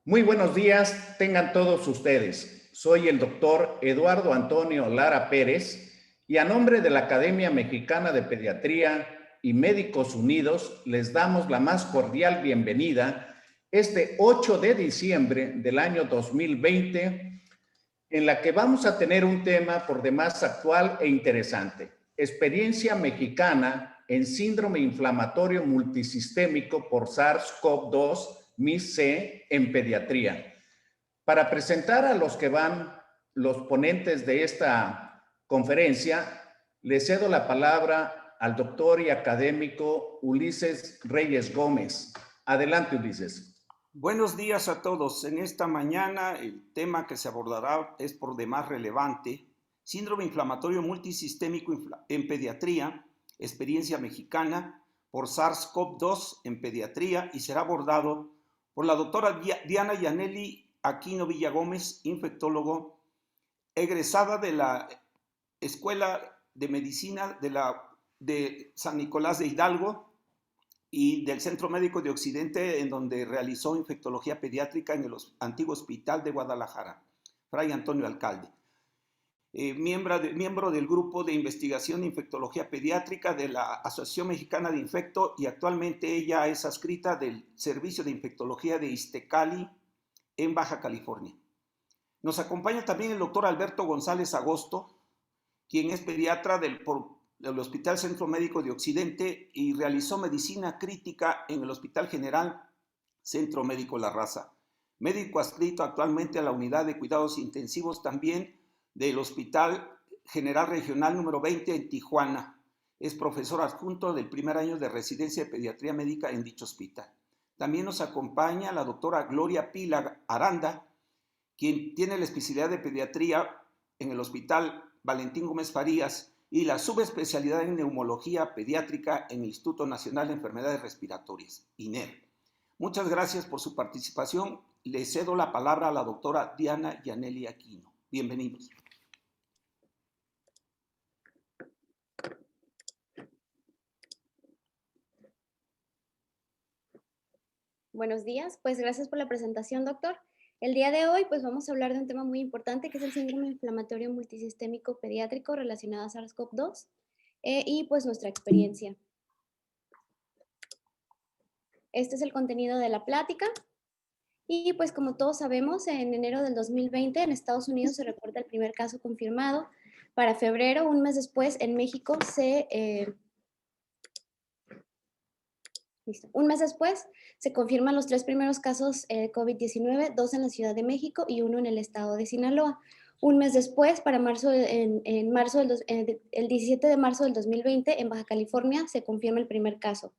Muy buenos días, tengan todos ustedes. Soy el doctor Eduardo Antonio Lara Pérez y a nombre de la Academia Mexicana de Pediatría y Médicos Unidos les damos la más cordial bienvenida este 8 de diciembre del año 2020, en la que vamos a tener un tema por demás actual e interesante: experiencia mexicana en síndrome inflamatorio multisistémico por SARS-CoV-2 MIS-C en pediatría. Para presentar a los que van los ponentes de esta conferencia, le cedo la palabra al doctor y académico Ulises Reyes Gómez. Adelante, Ulises. Buenos días a todos. En esta mañana el tema que se abordará es por demás relevante: síndrome inflamatorio multisistémico en pediatría, experiencia mexicana por SARS-CoV-2 en pediatría, y será abordado por la doctora Diana Yaneli Aquino Villagómez, infectólogo, egresada de la Escuela de Medicina de San Nicolás de Hidalgo y del Centro Médico de Occidente, en donde realizó infectología pediátrica en el antiguo Hospital de Guadalajara, Fray Antonio Alcalde. Miembro del Grupo de Investigación de Infectología Pediátrica de la Asociación Mexicana de Infecto, y actualmente ella es adscrita del Servicio de Infectología de Iztecali en Baja California. Nos acompaña también el doctor Alberto González Agosto, quien es pediatra del Hospital Centro Médico de Occidente y realizó medicina crítica en el Hospital General Centro Médico La Raza. Médico adscrito actualmente a la unidad de cuidados intensivos también del Hospital General Regional número 20 en Tijuana. Es profesor adjunto del primer año de residencia de pediatría médica en dicho hospital. También nos acompaña la doctora Gloria Pila Aranda, quien tiene la especialidad de pediatría en el Hospital Valentín Gómez Farías y la subespecialidad en neumología pediátrica en el Instituto Nacional de Enfermedades Respiratorias, INER. Muchas gracias por su participación. Le cedo la palabra a la doctora Diana Yaneli Aquino. Bienvenidos. Buenos días, pues gracias por la presentación, doctor. El día de hoy, pues vamos a hablar de un tema muy importante, que es el síndrome inflamatorio multisistémico pediátrico relacionado a SARS-CoV-2 y pues nuestra experiencia. Este es el contenido de la plática. Y pues como todos sabemos, en enero del 2020 en Estados Unidos se reporta el primer caso confirmado. Para febrero, un mes después, en México Un mes después se confirman los 3 primeros casos COVID-19, 2 en la Ciudad de México y 1 en el estado de Sinaloa. Un mes después, para el 17 de marzo del 2020, en Baja California se confirma el primer caso.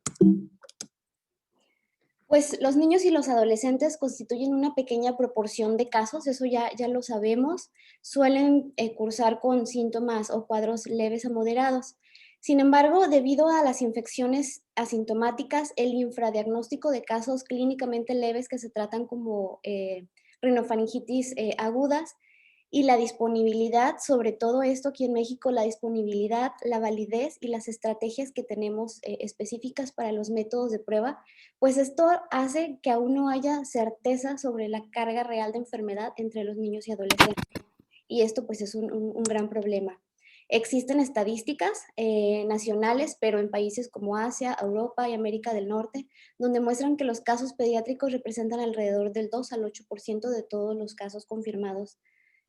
Pues los niños y los adolescentes constituyen una pequeña proporción de casos, eso ya lo sabemos. Suelen cursar con síntomas o cuadros leves a moderados. Sin embargo, debido a las infecciones asintomáticas, el infradiagnóstico de casos clínicamente leves que se tratan como rinofaringitis agudas, y la disponibilidad, sobre todo esto aquí en México, la disponibilidad, la validez y las estrategias que tenemos específicas para los métodos de prueba, pues esto hace que aún no haya certeza sobre la carga real de enfermedad entre los niños y adolescentes. Y esto pues es un gran problema. Existen estadísticas nacionales, pero en países como Asia, Europa y América del Norte, donde muestran que los casos pediátricos representan alrededor del 2 al 8% de todos los casos confirmados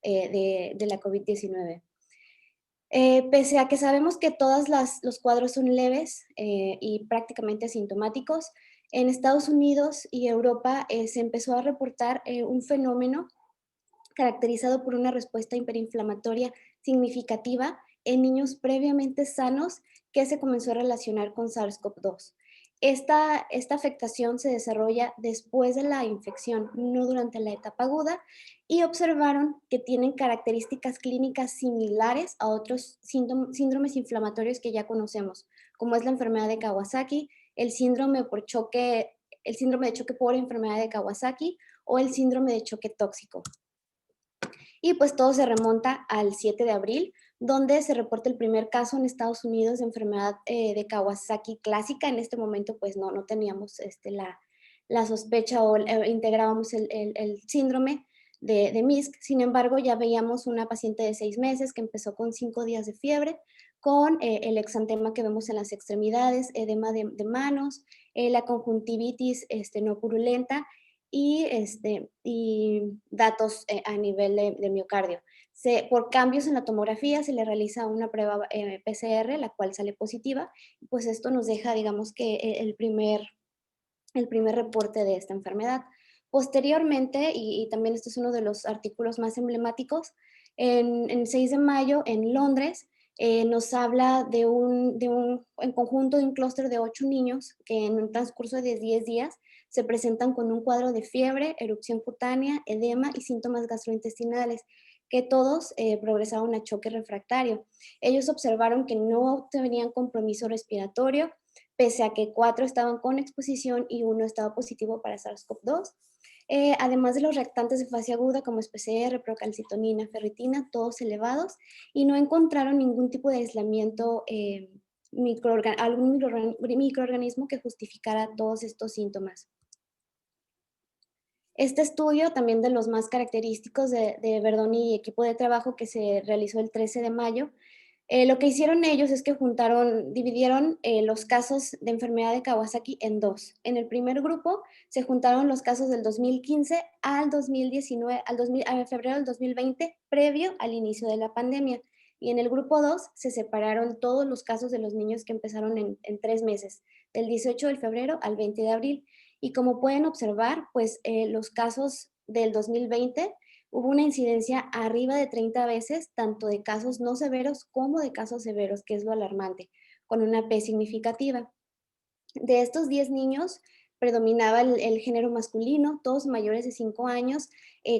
de la COVID-19. Pese a que sabemos que todos los cuadros son leves y prácticamente asintomáticos, en Estados Unidos y Europa se empezó a reportar un fenómeno caracterizado por una respuesta hiperinflamatoria significativa en niños previamente sanos que se comenzó a relacionar con SARS-CoV-2. Esta afectación se desarrolla después de la infección, no durante la etapa aguda, y observaron que tienen características clínicas similares a otros síndromes inflamatorios que ya conocemos, como es la enfermedad de Kawasaki, el síndrome de choque por enfermedad de Kawasaki o el síndrome de choque tóxico. Y pues todo se remonta al 7 de abril, donde se reporta el primer caso en Estados Unidos de enfermedad de Kawasaki clásica. En este momento pues no teníamos la sospecha o integrábamos el síndrome de MISC. Sin embargo, ya veíamos una paciente de 6 meses que empezó con 5 días de fiebre, con el exantema que vemos en las extremidades, edema de manos, la conjuntivitis no purulenta y datos a nivel de miocardio. Por cambios en la tomografía se le realiza una prueba PCR, la cual sale positiva, pues esto nos deja, digamos que el primer reporte de esta enfermedad. Posteriormente, y también este es uno de los artículos más emblemáticos, en 6 de mayo en Londres nos habla en conjunto de un clúster de 8 niños que en un transcurso de 10 días se presentan con un cuadro de fiebre, erupción cutánea, edema y síntomas gastrointestinales, que todos progresaron a choque refractario. Ellos observaron que no tenían compromiso respiratorio, pese a que 4 estaban con exposición y 1 estaba positivo para SARS-CoV-2. Además de los reactantes de fase aguda como es PCR, procalcitonina, ferritina, todos elevados, y no encontraron ningún tipo de aislamiento, algún microorganismo que justificara todos estos síntomas. Este estudio, también de los más característicos de Verdoni y equipo de trabajo que se realizó el 13 de mayo, lo que hicieron ellos es que dividieron los casos de enfermedad de Kawasaki en 2. En el primer grupo se juntaron los casos del 2015 al 2019, a febrero del 2020, previo al inicio de la pandemia. Y en el grupo 2 se separaron todos los casos de los niños que empezaron en 3 meses, del 18 de febrero al 20 de abril. Y como pueden observar, pues los casos del 2020 hubo una incidencia arriba de 30 veces, tanto de casos no severos como de casos severos, que es lo alarmante, con una P significativa. De estos 10 niños, predominaba el género masculino, todos mayores de 5 años,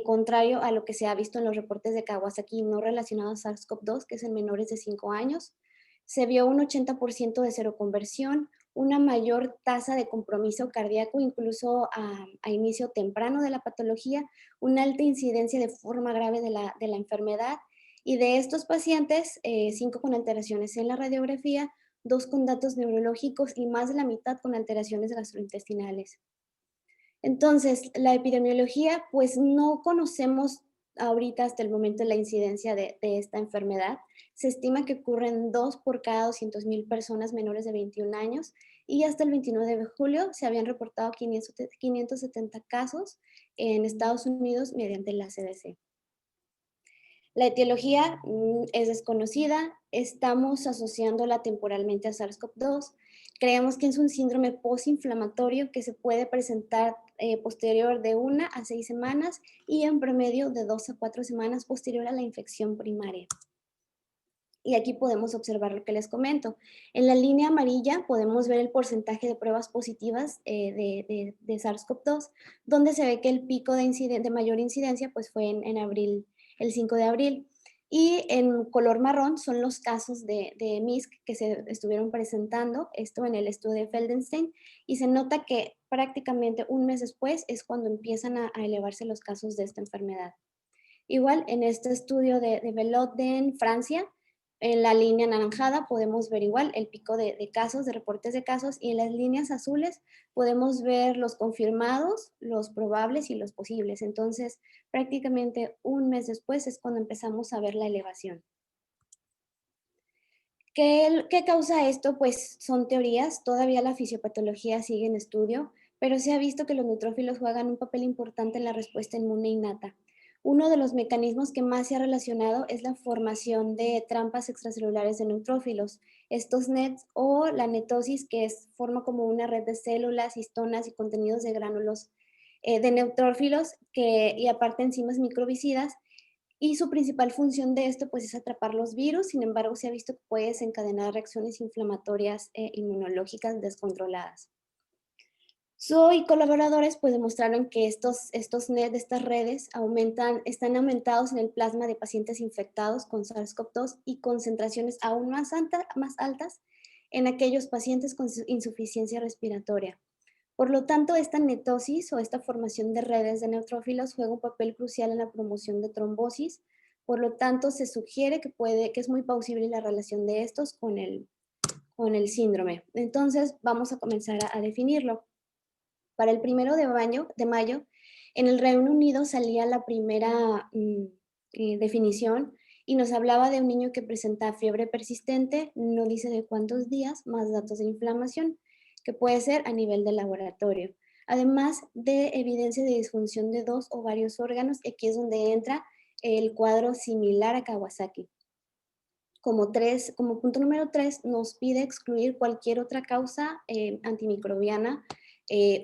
contrario a lo que se ha visto en los reportes de Kawasaki no relacionados a SARS-CoV-2, que es en menores de 5 años. Se vio un 80% de seroconversión, una mayor tasa de compromiso cardíaco, incluso a inicio temprano de la patología, una alta incidencia de forma grave de la enfermedad, y de estos pacientes, 5 con alteraciones en la radiografía, 2 con datos neurológicos y más de la mitad con alteraciones gastrointestinales. Entonces, la epidemiología, pues no conocemos ahorita hasta el momento la incidencia de esta enfermedad. Se estima que ocurren 2 por cada 200,000 personas menores de 21 años y hasta el 29 de julio se habían reportado 570 casos en Estados Unidos mediante la CDC. La etiología es desconocida, estamos asociándola temporalmente a SARS-CoV-2. Creemos que es un síndrome postinflamatorio que se puede presentar posterior de 1 a 6 semanas y en promedio de 2 a 4 semanas posterior a la infección primaria. Y aquí podemos observar lo que les comento. En la línea amarilla podemos ver el porcentaje de pruebas positivas de SARS-CoV-2, donde se ve que el pico de mayor incidencia pues, fue en abril, el 5 de abril. Y en color marrón son los casos de MISC que se estuvieron presentando, esto en el estudio de Feldenstein, y se nota que prácticamente un mes después es cuando empiezan a elevarse los casos de esta enfermedad. Igual en este estudio de Belot en Francia, en la línea anaranjada podemos ver igual el pico de casos, de reportes de casos, y en las líneas azules podemos ver los confirmados, los probables y los posibles. Entonces, prácticamente un mes después es cuando empezamos a ver la elevación. ¿Qué causa esto? Pues son teorías, todavía la fisiopatología sigue en estudio, pero se ha visto que los neutrófilos juegan un papel importante en la respuesta inmune innata. Uno de los mecanismos que más se ha relacionado es la formación de trampas extracelulares de neutrófilos, estos NETs o la netosis, que forma como una red de células, histonas y contenidos de gránulos de neutrófilos y aparte enzimas microbicidas, y su principal función de esto pues es atrapar los virus. Sin embargo, se ha visto que puede desencadenar reacciones inflamatorias e inmunológicas descontroladas. Zoe y colaboradores pues demostraron que estos estas redes están aumentados en el plasma de pacientes infectados con SARS-CoV-2 y concentraciones aún más altas en aquellos pacientes con insuficiencia respiratoria. Por lo tanto, esta netosis o esta formación de redes de neutrófilos juega un papel crucial en la promoción de trombosis. Por lo tanto, se sugiere que es muy plausible la relación de estos con el síndrome. Entonces, vamos a comenzar a definirlo. Para el 1 de mayo, en el Reino Unido salía la primera definición y nos hablaba de un niño que presenta fiebre persistente, no dice de cuántos días, más datos de inflamación, que puede ser a nivel de laboratorio. Además de evidencia de disfunción de 2 o varios órganos, aquí es donde entra el cuadro similar a Kawasaki. Como punto número 3, nos pide excluir cualquier otra causa antimicrobiana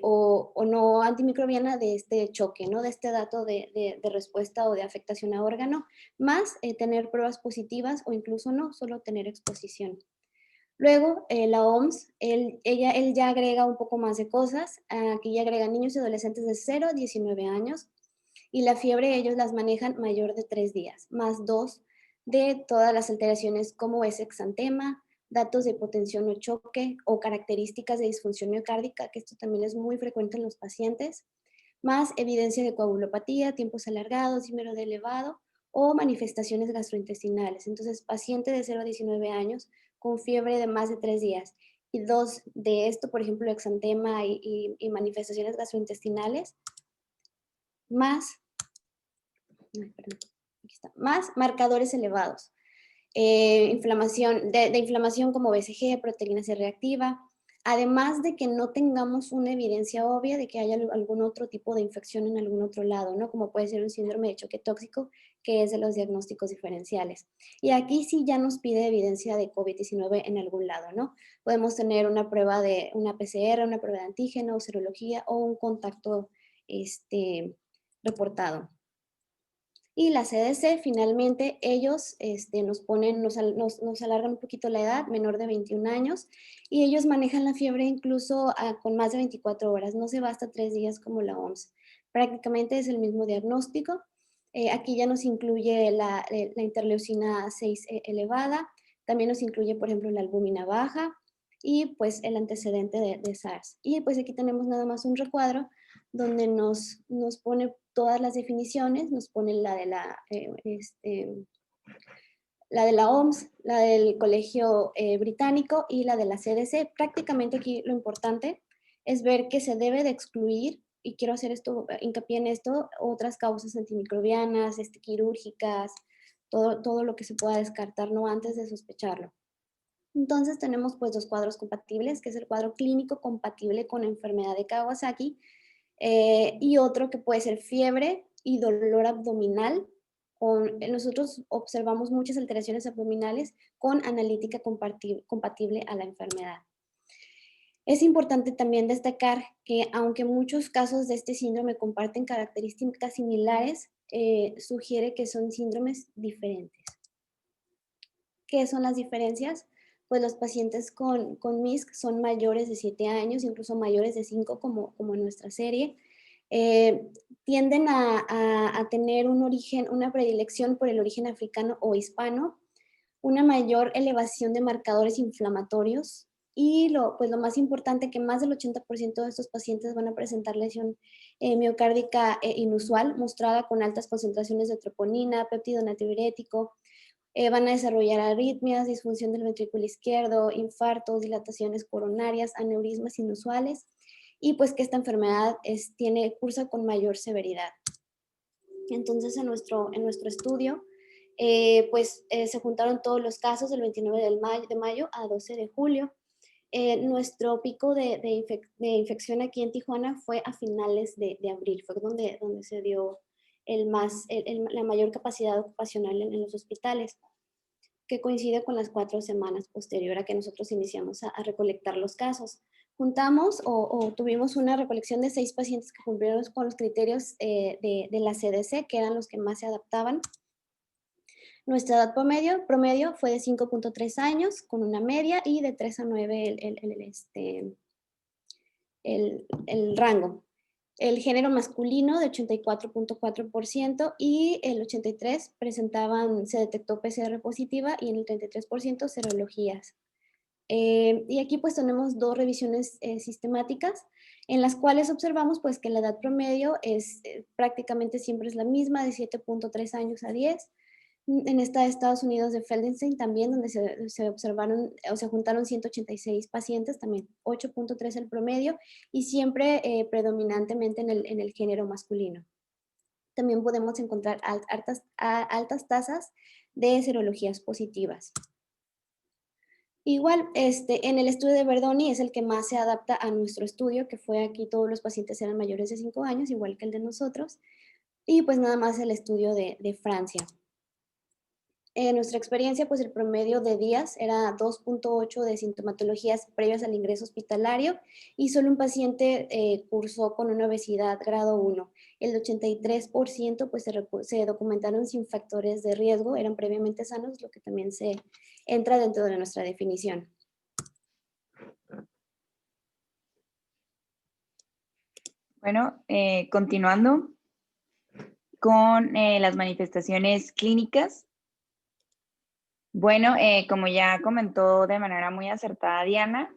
o no antimicrobiana de este choque, ¿no? De este dato de respuesta o de afectación a órgano, más tener pruebas positivas o incluso no, solo tener exposición. Luego, la OMS, él ya agrega un poco más de cosas. Aquí ya agrega niños y adolescentes de 0 a 19 años. Y la fiebre ellos las manejan mayor de 3 días, más 2 de todas las alteraciones como es exantema, datos de hipotensión o choque o características de disfunción miocárdica, que esto también es muy frecuente en los pacientes, más evidencia de coagulopatía, tiempos alargados, dímero de elevado o manifestaciones gastrointestinales. Entonces, paciente de 0 a 19 años con fiebre de más de 3 días y 2 de esto, por ejemplo, exantema y manifestaciones gastrointestinales, más, más marcadores elevados. Inflamación, de inflamación como BCG, proteína C reactiva, además de que no tengamos una evidencia obvia de que haya algún otro tipo de infección en algún otro lado, ¿no? Como puede ser un síndrome de choque tóxico, que es de los diagnósticos diferenciales. Y aquí sí ya nos pide evidencia de COVID-19 en algún lado, ¿no? Podemos tener una prueba de una PCR, una prueba de antígeno, serología o un contacto reportado. Y la CDC, finalmente, ellos nos alargan un poquito la edad, menor de 21 años, y ellos manejan la fiebre incluso con más de 24 horas, no se va hasta 3 días como la OMS. Prácticamente es el mismo diagnóstico. Aquí ya nos incluye la interleucina 6 elevada, también nos incluye, por ejemplo, la albúmina baja y pues el antecedente de SARS. Y pues aquí tenemos nada más un recuadro donde nos pone todas las definiciones, nos pone la de la OMS, la del Colegio Británico y la de la CDC. Prácticamente aquí lo importante es ver que se debe de excluir, y quiero hacer hincapié en esto, otras causas antimicrobianas, quirúrgicas, todo lo que se pueda descartar, ¿no? Antes de sospecharlo. Entonces tenemos pues 2 cuadros compatibles, que es el cuadro clínico compatible con enfermedad de Kawasaki, y otro que puede ser fiebre y dolor abdominal. Nosotros observamos muchas alteraciones abdominales con analítica compatible a la enfermedad. Es importante también destacar que aunque muchos casos de este síndrome comparten características similares, sugiere que son síndromes diferentes. ¿Qué son las diferencias? Pues los pacientes con MISC son mayores de 7 años, incluso mayores de 5 como en nuestra serie. Tienden a tener una predilección por el origen africano o hispano, una mayor elevación de marcadores inflamatorios y pues lo más importante, que más del 80% de estos pacientes van a presentar lesión miocárdica inusual, mostrada con altas concentraciones de troponina, péptido natriurético. Van a desarrollar arritmias, disfunción del ventrículo izquierdo, infartos, dilataciones coronarias, aneurismas inusuales, y pues que esta enfermedad cursa con mayor severidad. Entonces, en nuestro estudio, se juntaron todos los casos del 29 de mayo a 12 de julio. Nuestro pico de infección aquí en Tijuana fue a finales de abril, fue donde se dio la mayor capacidad ocupacional en los hospitales, que coincide con las 4 semanas posterior a que nosotros iniciamos a recolectar los casos. Juntamos o tuvimos una recolección de 6 pacientes que cumplieron con los criterios de la CDC, que eran los que más se adaptaban. Nuestra edad promedio fue de 5.3 años, con una media, y de 3 a 9 el rango. El género masculino de 84.4% y el 83% se detectó PCR positiva y en el 33% serologías. Y aquí pues tenemos 2 revisiones sistemáticas en las cuales observamos pues que la edad promedio prácticamente siempre es la misma, de 7.3 años a 10. En esta de Estados Unidos de Feldenstein también, donde se observaron o se juntaron 186 pacientes, también 8.3 el promedio, y siempre predominantemente en el género masculino. También podemos encontrar altas tasas de serologías positivas. Igual, en el estudio de Verdoni es el que más se adapta a nuestro estudio, que fue aquí todos los pacientes eran mayores de 5 años, igual que el de nosotros, y pues nada más el estudio de Francia. En nuestra experiencia, pues el promedio de días era 2.8 de sintomatologías previas al ingreso hospitalario y solo un paciente cursó con una obesidad grado 1. El 83% pues se documentaron sin factores de riesgo, eran previamente sanos, lo que también se entra dentro de nuestra definición. Bueno, continuando con las manifestaciones clínicas. Bueno, como ya comentó de manera muy acertada Diana,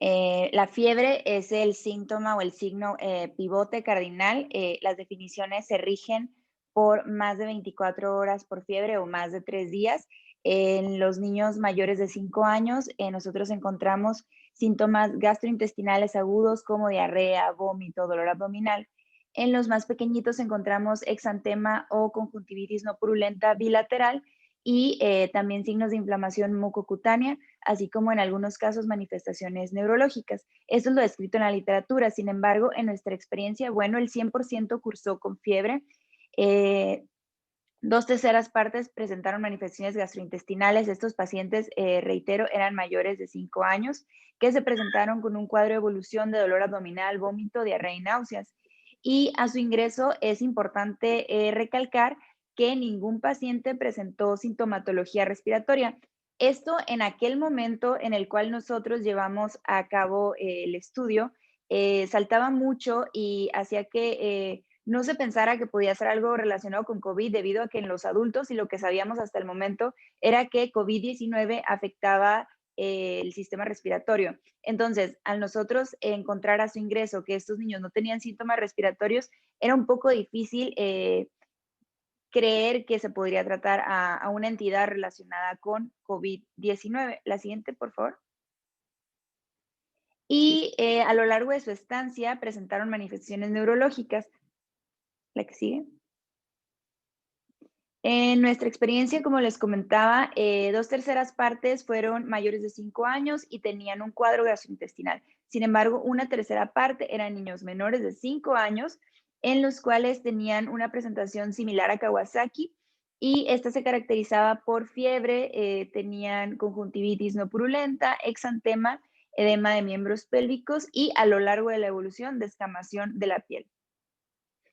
la fiebre es el síntoma o el signo pivote cardinal. Las definiciones se rigen por más de 24 horas por fiebre o más de 3 días. En los niños mayores de 5 años, nosotros encontramos síntomas gastrointestinales agudos como diarrea, vómito, dolor abdominal. En los más pequeñitos encontramos exantema o conjuntivitis no purulenta bilateral y también signos de inflamación mucocutánea, así como en algunos casos manifestaciones neurológicas. Esto es lo descrito en la literatura. Sin embargo, en nuestra experiencia, bueno, el 100% cursó con fiebre. 2/3 partes presentaron manifestaciones gastrointestinales. Estos pacientes, reitero, eran mayores de 5 años, que se presentaron con un cuadro de evolución de dolor abdominal, vómito, diarrea y náuseas. Y a su ingreso es importante recalcar que ningún paciente presentó sintomatología respiratoria. Esto en aquel momento en el cual nosotros llevamos a cabo el estudio, saltaba mucho y hacía que no se pensara que podía ser algo relacionado con COVID, debido a que en los adultos, y lo que sabíamos hasta el momento, era que COVID-19 afectaba el sistema respiratorio. Entonces, al nosotros encontrar a su ingreso que estos niños no tenían síntomas respiratorios, era un poco difícil creer que se podría tratar a una entidad relacionada con COVID-19. La siguiente, por favor. Y a lo largo de su estancia presentaron manifestaciones neurológicas. La que sigue. En nuestra experiencia, como les comentaba, 2/3 partes fueron mayores de 5 años y tenían un cuadro gastrointestinal. Sin embargo, 1/3 parte eran niños menores de 5 años, en los cuales tenían una presentación similar a Kawasaki, y esta se caracterizaba por fiebre, tenían conjuntivitis no purulenta, exantema, edema de miembros pélvicos y a lo largo de la evolución, descamación de la piel.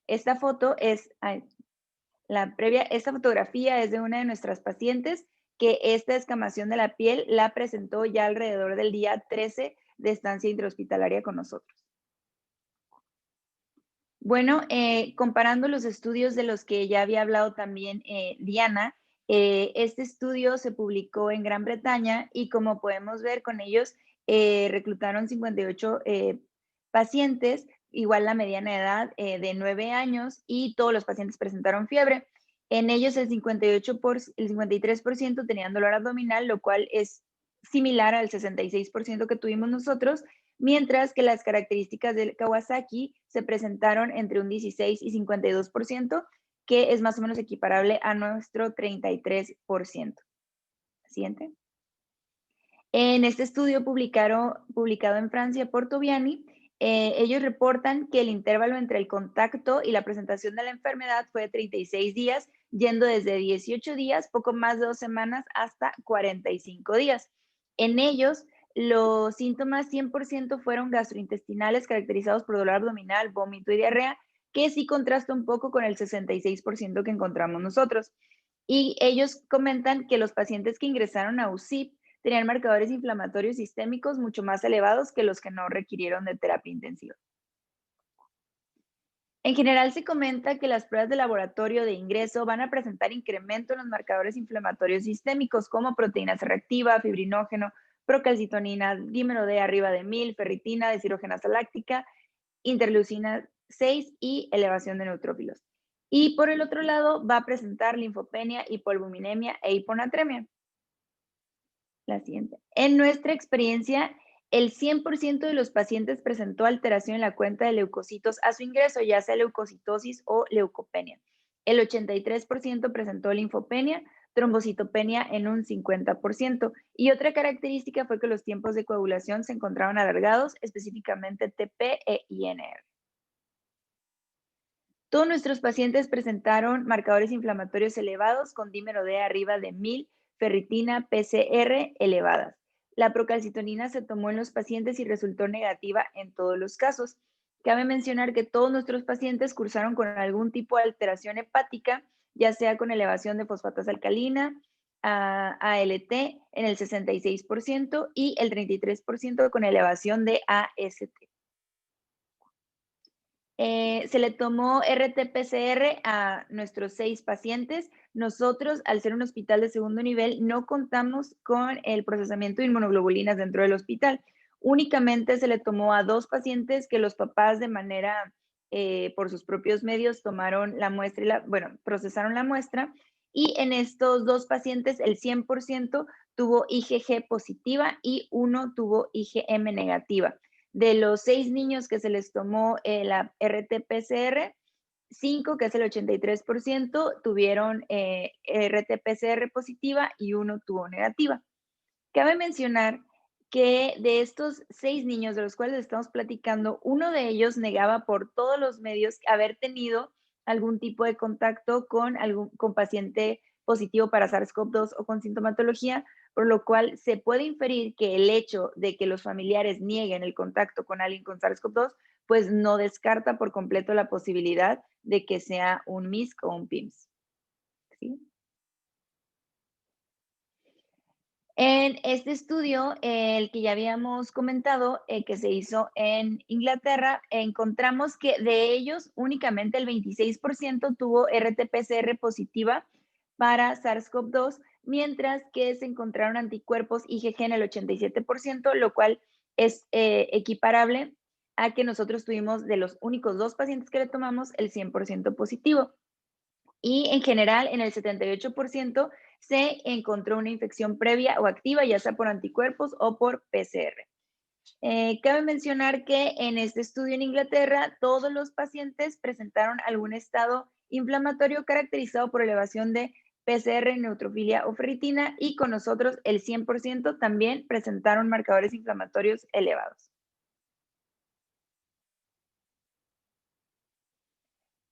Esta foto es... esta fotografía es de una de nuestras pacientes que esta descamación de la piel la presentó ya alrededor del día 13 de estancia intrahospitalaria con nosotros. Bueno, comparando los estudios de los que ya había hablado también Diana, este estudio se publicó en Gran Bretaña y como podemos ver con ellos reclutaron 58 pacientes, igual la mediana edad de 9 años, y todos los pacientes presentaron fiebre. En ellos el 53% tenían dolor abdominal, lo cual es similar al 66% que tuvimos nosotros, mientras que las características del Kawasaki se presentaron entre un 16 y 52%, que es más o menos equiparable a nuestro 33%. Siguiente. En este estudio publicado en Francia por Tobiani, ellos reportan que el intervalo entre el contacto y la presentación de la enfermedad fue de 36 días, yendo desde 18 días, poco más de 2 semanas, hasta 45 días. En ellos, los síntomas 100% fueron gastrointestinales, caracterizados por dolor abdominal, vómito y diarrea, que sí contrasta un poco con el 66% que encontramos nosotros. Y ellos comentan que los pacientes que ingresaron a UCIP tenían marcadores inflamatorios sistémicos mucho más elevados que los que no requirieron de terapia intensiva. En general se comenta que las pruebas de laboratorio de ingreso van a presentar incremento en los marcadores inflamatorios sistémicos como proteína C reactiva, fibrinógeno, procalcitonina, dímero D arriba de 1000, ferritina, deshidrogenasa láctica, interleucina 6 y elevación de neutrófilos. Y por el otro lado, va a presentar linfopenia, hipoalbuminemia e hiponatremia. La siguiente. En nuestra experiencia, el 100% de los pacientes presentó alteración en la cuenta de leucocitos a su ingreso, ya sea leucocitosis o leucopenia. El 83% presentó linfopenia, trombocitopenia en un 50%. Y otra característica fue que los tiempos de coagulación se encontraban alargados, específicamente TP e INR. Todos nuestros pacientes presentaron marcadores inflamatorios elevados con dímero D arriba de 1000, ferritina, PCR elevadas. La procalcitonina se tomó en los pacientes y resultó negativa en todos los casos. Cabe mencionar que todos nuestros pacientes cursaron con algún tipo de alteración hepática, ya sea con elevación de fosfatasa alcalina, ALT en el 66% y el 33% con elevación de AST. Se le tomó RT-PCR a nuestros 6 pacientes. Nosotros, al ser un hospital de segundo nivel, no contamos con el procesamiento de inmunoglobulinas dentro del hospital. Únicamente se le tomó a 2 pacientes que los papás de manera, por sus propios medios, tomaron la muestra y procesaron la muestra. Y en estos 2 pacientes, el 100% tuvo IgG positiva y 1 tuvo IgM negativa. De los 6 niños que se les tomó la RT-PCR, 5, que es el 83%, tuvieron RT-PCR positiva y 1 tuvo negativa. Cabe mencionar que de estos 6 niños de los cuales estamos platicando, uno de ellos negaba por todos los medios haber tenido algún tipo de contacto con paciente positivo para SARS-CoV-2 o con sintomatología, por lo cual se puede inferir que el hecho de que los familiares nieguen el contacto con alguien con SARS-CoV-2, pues no descarta por completo la posibilidad de que sea un MISC o un PIMS. ¿Sí? En este estudio, el que ya habíamos comentado, que se hizo en Inglaterra, encontramos que de ellos únicamente el 26% tuvo RT-PCR positiva para SARS-CoV-2, mientras que se encontraron anticuerpos IgG en el 87%, lo cual es equiparable a que nosotros tuvimos de los únicos 2 pacientes que le tomamos el 100% positivo. Y en general, en el 78% se encontró una infección previa o activa, ya sea por anticuerpos o por PCR. Cabe mencionar que en este estudio en Inglaterra, todos los pacientes presentaron algún estado inflamatorio caracterizado por elevación de PCR, neutrofilia o ferritina, y con nosotros el 100% también presentaron marcadores inflamatorios elevados.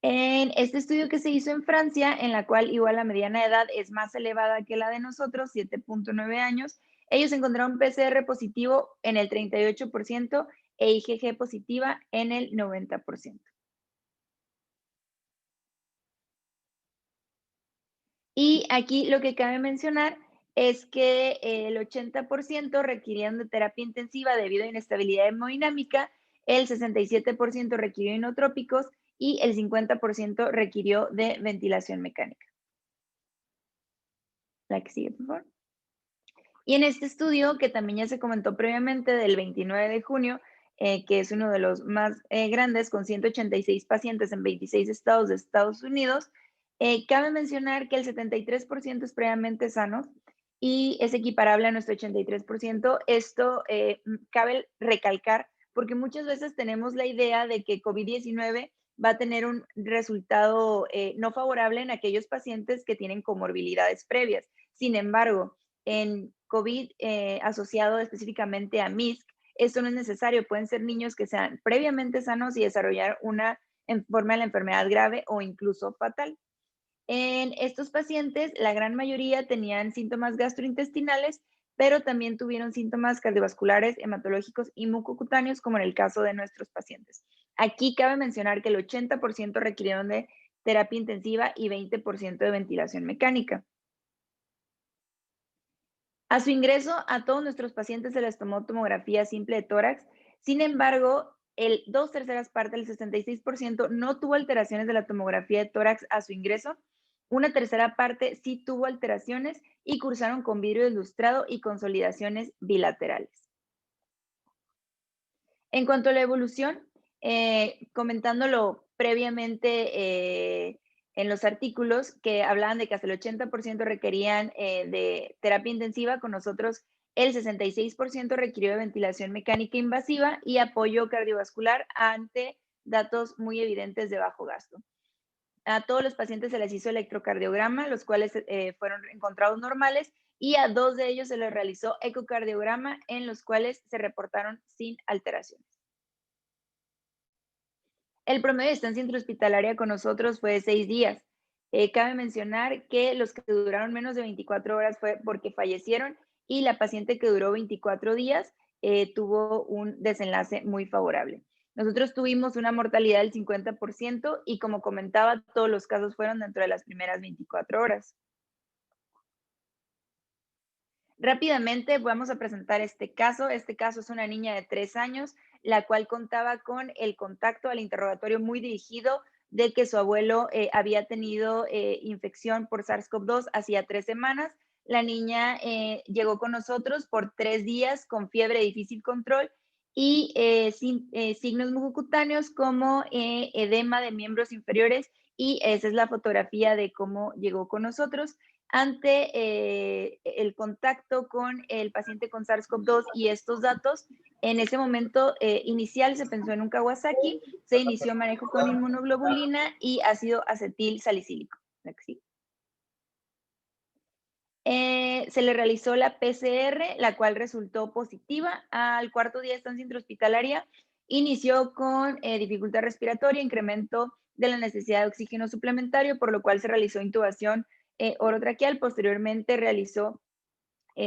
En este estudio que se hizo en Francia, en la cual igual la mediana edad es más elevada que la de nosotros, 7.9 años, ellos encontraron PCR positivo en el 38% e IgG positiva en el 90%. Y aquí lo que cabe mencionar es que el 80% requirieron de terapia intensiva debido a inestabilidad hemodinámica, el 67% requirió inotrópicos y el 50% requirió de ventilación mecánica. La que sigue, por favor. Y en este estudio, que también ya se comentó previamente, del 29 de junio, que es uno de los más grandes, con 186 pacientes en 26 estados de Estados Unidos, cabe mencionar que el 73% es previamente sano y es equiparable a nuestro 83%. Esto cabe recalcar porque muchas veces tenemos la idea de que COVID-19 va a tener un resultado no favorable en aquellos pacientes que tienen comorbilidades previas. Sin embargo, en COVID asociado específicamente a MISC, esto no es necesario. Pueden ser niños que sean previamente sanos y desarrollar una forma de la enfermedad grave o incluso fatal. En estos pacientes, la gran mayoría tenían síntomas gastrointestinales, pero también tuvieron síntomas cardiovasculares, hematológicos y mucocutáneos, como en el caso de nuestros pacientes. Aquí cabe mencionar que el 80% requirieron de terapia intensiva y 20% de ventilación mecánica. A su ingreso, a todos nuestros pacientes se les tomó tomografía simple de tórax. Sin embargo, el 2/3 partes, el 66%, no tuvo alteraciones de la tomografía de tórax a su ingreso. 1/3 parte sí tuvo alteraciones y cursaron con vidrio ilustrado y consolidaciones bilaterales. En cuanto a la evolución, comentándolo previamente en los artículos que hablaban de que hasta el 80% requerían de terapia intensiva. Con nosotros el 66% requirió de ventilación mecánica invasiva y apoyo cardiovascular ante datos muy evidentes de bajo gasto. A todos los pacientes se les hizo electrocardiograma, los cuales fueron encontrados normales, y a 2 de ellos se les realizó ecocardiograma, en los cuales se reportaron sin alteraciones. El promedio de estancia intrahospitalaria con nosotros fue de 6 días. Cabe mencionar que los que duraron menos de 24 horas fue porque fallecieron, y la paciente que duró 24 días tuvo un desenlace muy favorable. Nosotros tuvimos una mortalidad del 50% y, como comentaba, todos los casos fueron dentro de las primeras 24 horas. Rápidamente vamos a presentar este caso. Este caso es una niña de 3 años, la cual contaba con el contacto al interrogatorio muy dirigido de que su abuelo había tenido infección por SARS-CoV-2 hacía 3 semanas. La niña llegó con nosotros por 3 días con fiebre de difícil control y signos mucocutáneos como edema de miembros inferiores, y esa es la fotografía de cómo llegó con nosotros. Ante el contacto con el paciente con SARS-CoV-2 y estos datos, en ese momento inicial se pensó en un Kawasaki, se inició manejo con inmunoglobulina y ácido acetil salicílico. Se le realizó la PCR, la cual resultó positiva. Al cuarto día de estancia intrahospitalaria, inició con dificultad respiratoria, incremento de la necesidad de oxígeno suplementario, por lo cual se realizó intubación orotraqueal. Posteriormente realizó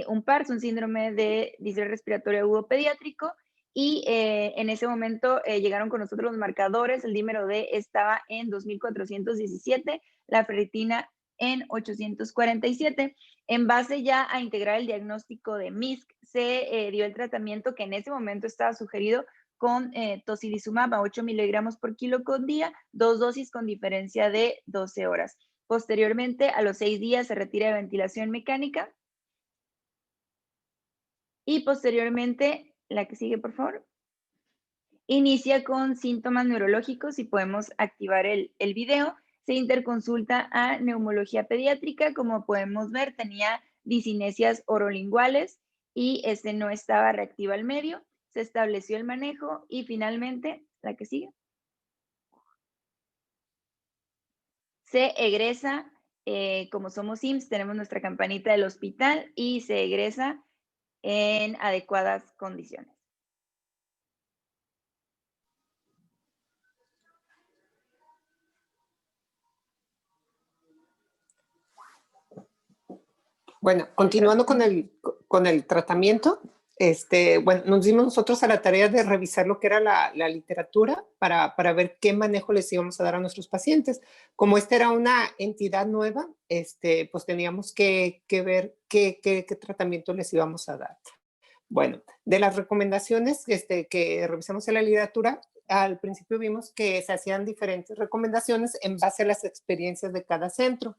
un PARS, un síndrome de distrés respiratorio agudo pediátrico, y en ese momento llegaron con nosotros los marcadores. El dímero D estaba en 2417, la ferritina en 847. En base ya a integrar el diagnóstico de MISC, se dio el tratamiento que en ese momento estaba sugerido con tocilizumab a 8 miligramos por kilo con día, 2 dosis con diferencia de 12 horas. Posteriormente, a los 6 días se retira de ventilación mecánica, y posteriormente, la que sigue, por favor, inicia con síntomas neurológicos. Si podemos activar el video, se interconsulta a neumología pediátrica. Como podemos ver, tenía disinesias orolinguales y no estaba reactiva al medio. Se estableció el manejo y finalmente, la que sigue, se egresa. Como somos IMSS, tenemos nuestra campanita del hospital y se egresa en adecuadas condiciones. Bueno, continuando con el tratamiento, bueno, nos dimos nosotros a la tarea de revisar lo que era la literatura para ver qué manejo les íbamos a dar a nuestros pacientes. Como esta era una entidad nueva, pues teníamos que ver qué tratamiento les íbamos a dar. Bueno, de las recomendaciones que revisamos en la literatura, al principio vimos que se hacían diferentes recomendaciones en base a las experiencias de cada centro.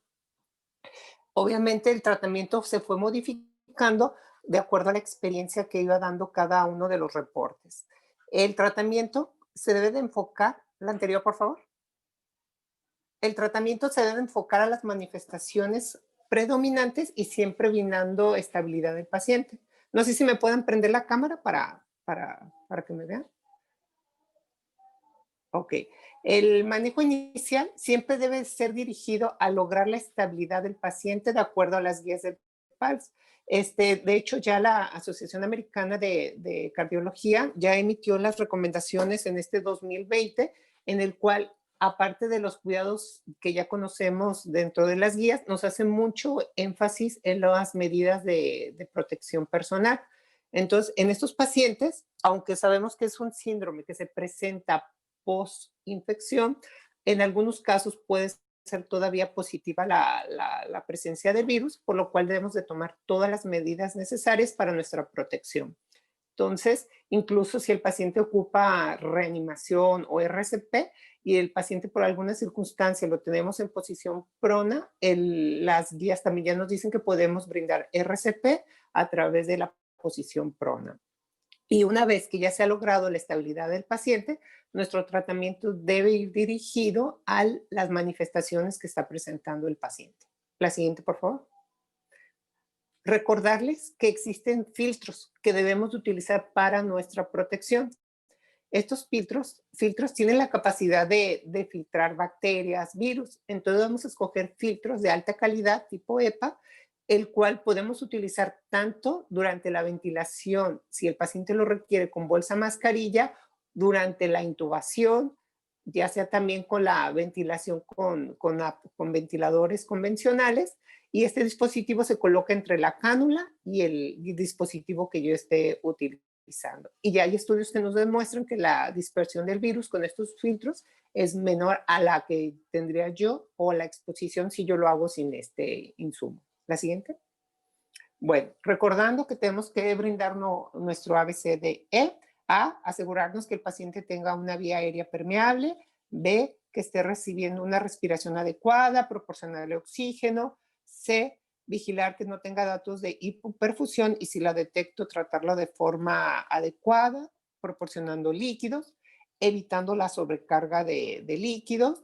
Obviamente el tratamiento se fue modificando de acuerdo a la experiencia que iba dando cada uno de los reportes. El tratamiento se debe de enfocar, la anterior por favor. El tratamiento se debe enfocar a las manifestaciones predominantes y siempre brindando estabilidad del paciente. No sé si me pueden prender la cámara para que me vean. Ok. El manejo inicial siempre debe ser dirigido a lograr la estabilidad del paciente de acuerdo a las guías del PALS. De hecho, ya la Asociación Americana de Cardiología ya emitió las recomendaciones en 2020, en el cual, aparte de los cuidados que ya conocemos dentro de las guías, nos hace mucho énfasis en las medidas de protección personal. Entonces, en estos pacientes, aunque sabemos que es un síndrome que se presenta post-infección, en algunos casos puede ser todavía positiva la presencia del virus, por lo cual debemos de tomar todas las medidas necesarias para nuestra protección. Entonces, incluso si el paciente ocupa reanimación o RCP y el paciente por alguna circunstancia lo tenemos en posición prona, las guías también ya nos dicen que podemos brindar RCP a través de la posición prona. Y una vez que ya se ha logrado la estabilidad del paciente, nuestro tratamiento debe ir dirigido a las manifestaciones que está presentando el paciente. La siguiente, por favor. Recordarles que existen filtros que debemos utilizar para nuestra protección. Estos filtros tienen la capacidad de filtrar bacterias, virus. Entonces vamos a escoger filtros de alta calidad tipo EPA, el cual podemos utilizar tanto durante la ventilación, si el paciente lo requiere con bolsa mascarilla, durante la intubación, ya sea también con la ventilación con ventiladores convencionales. Y este dispositivo se coloca entre la cánula y el dispositivo que yo esté utilizando. Y ya hay estudios que nos demuestran que la dispersión del virus con estos filtros es menor a la que tendría yo o la exposición si yo lo hago sin este insumo. La siguiente. Bueno, recordando que tenemos que brindar nuestro ABCDE. A, asegurarnos que el paciente tenga una vía aérea permeable. B, que esté recibiendo una respiración adecuada, proporcionarle oxígeno. C, vigilar que no tenga datos de hipoperfusión y si la detecto, tratarla de forma adecuada, proporcionando líquidos, evitando la sobrecarga de líquidos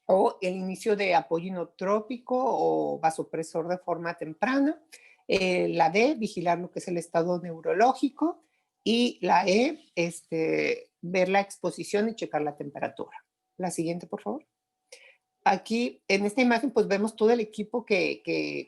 o el inicio de apoyo inotrópico o vasopresor de forma temprana. La D, vigilar lo que es el estado neurológico. Y la E, ver la exposición y checar la temperatura. La siguiente, por favor. Aquí, en esta imagen, pues vemos todo el equipo que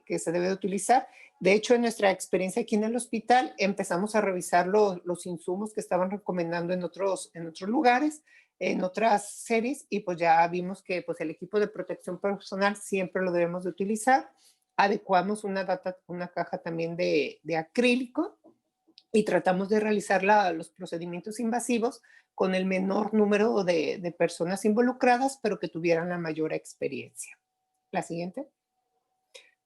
se debe de utilizar. De hecho, en nuestra experiencia aquí en el hospital, empezamos a revisar los insumos que estaban recomendando en otros lugares, en otras series, y pues ya vimos que pues, el equipo de protección personal siempre lo debemos de utilizar. Adecuamos una caja también de acrílico y tratamos de realizar los procedimientos invasivos con el menor número de personas involucradas, pero que tuvieran la mayor experiencia. La siguiente.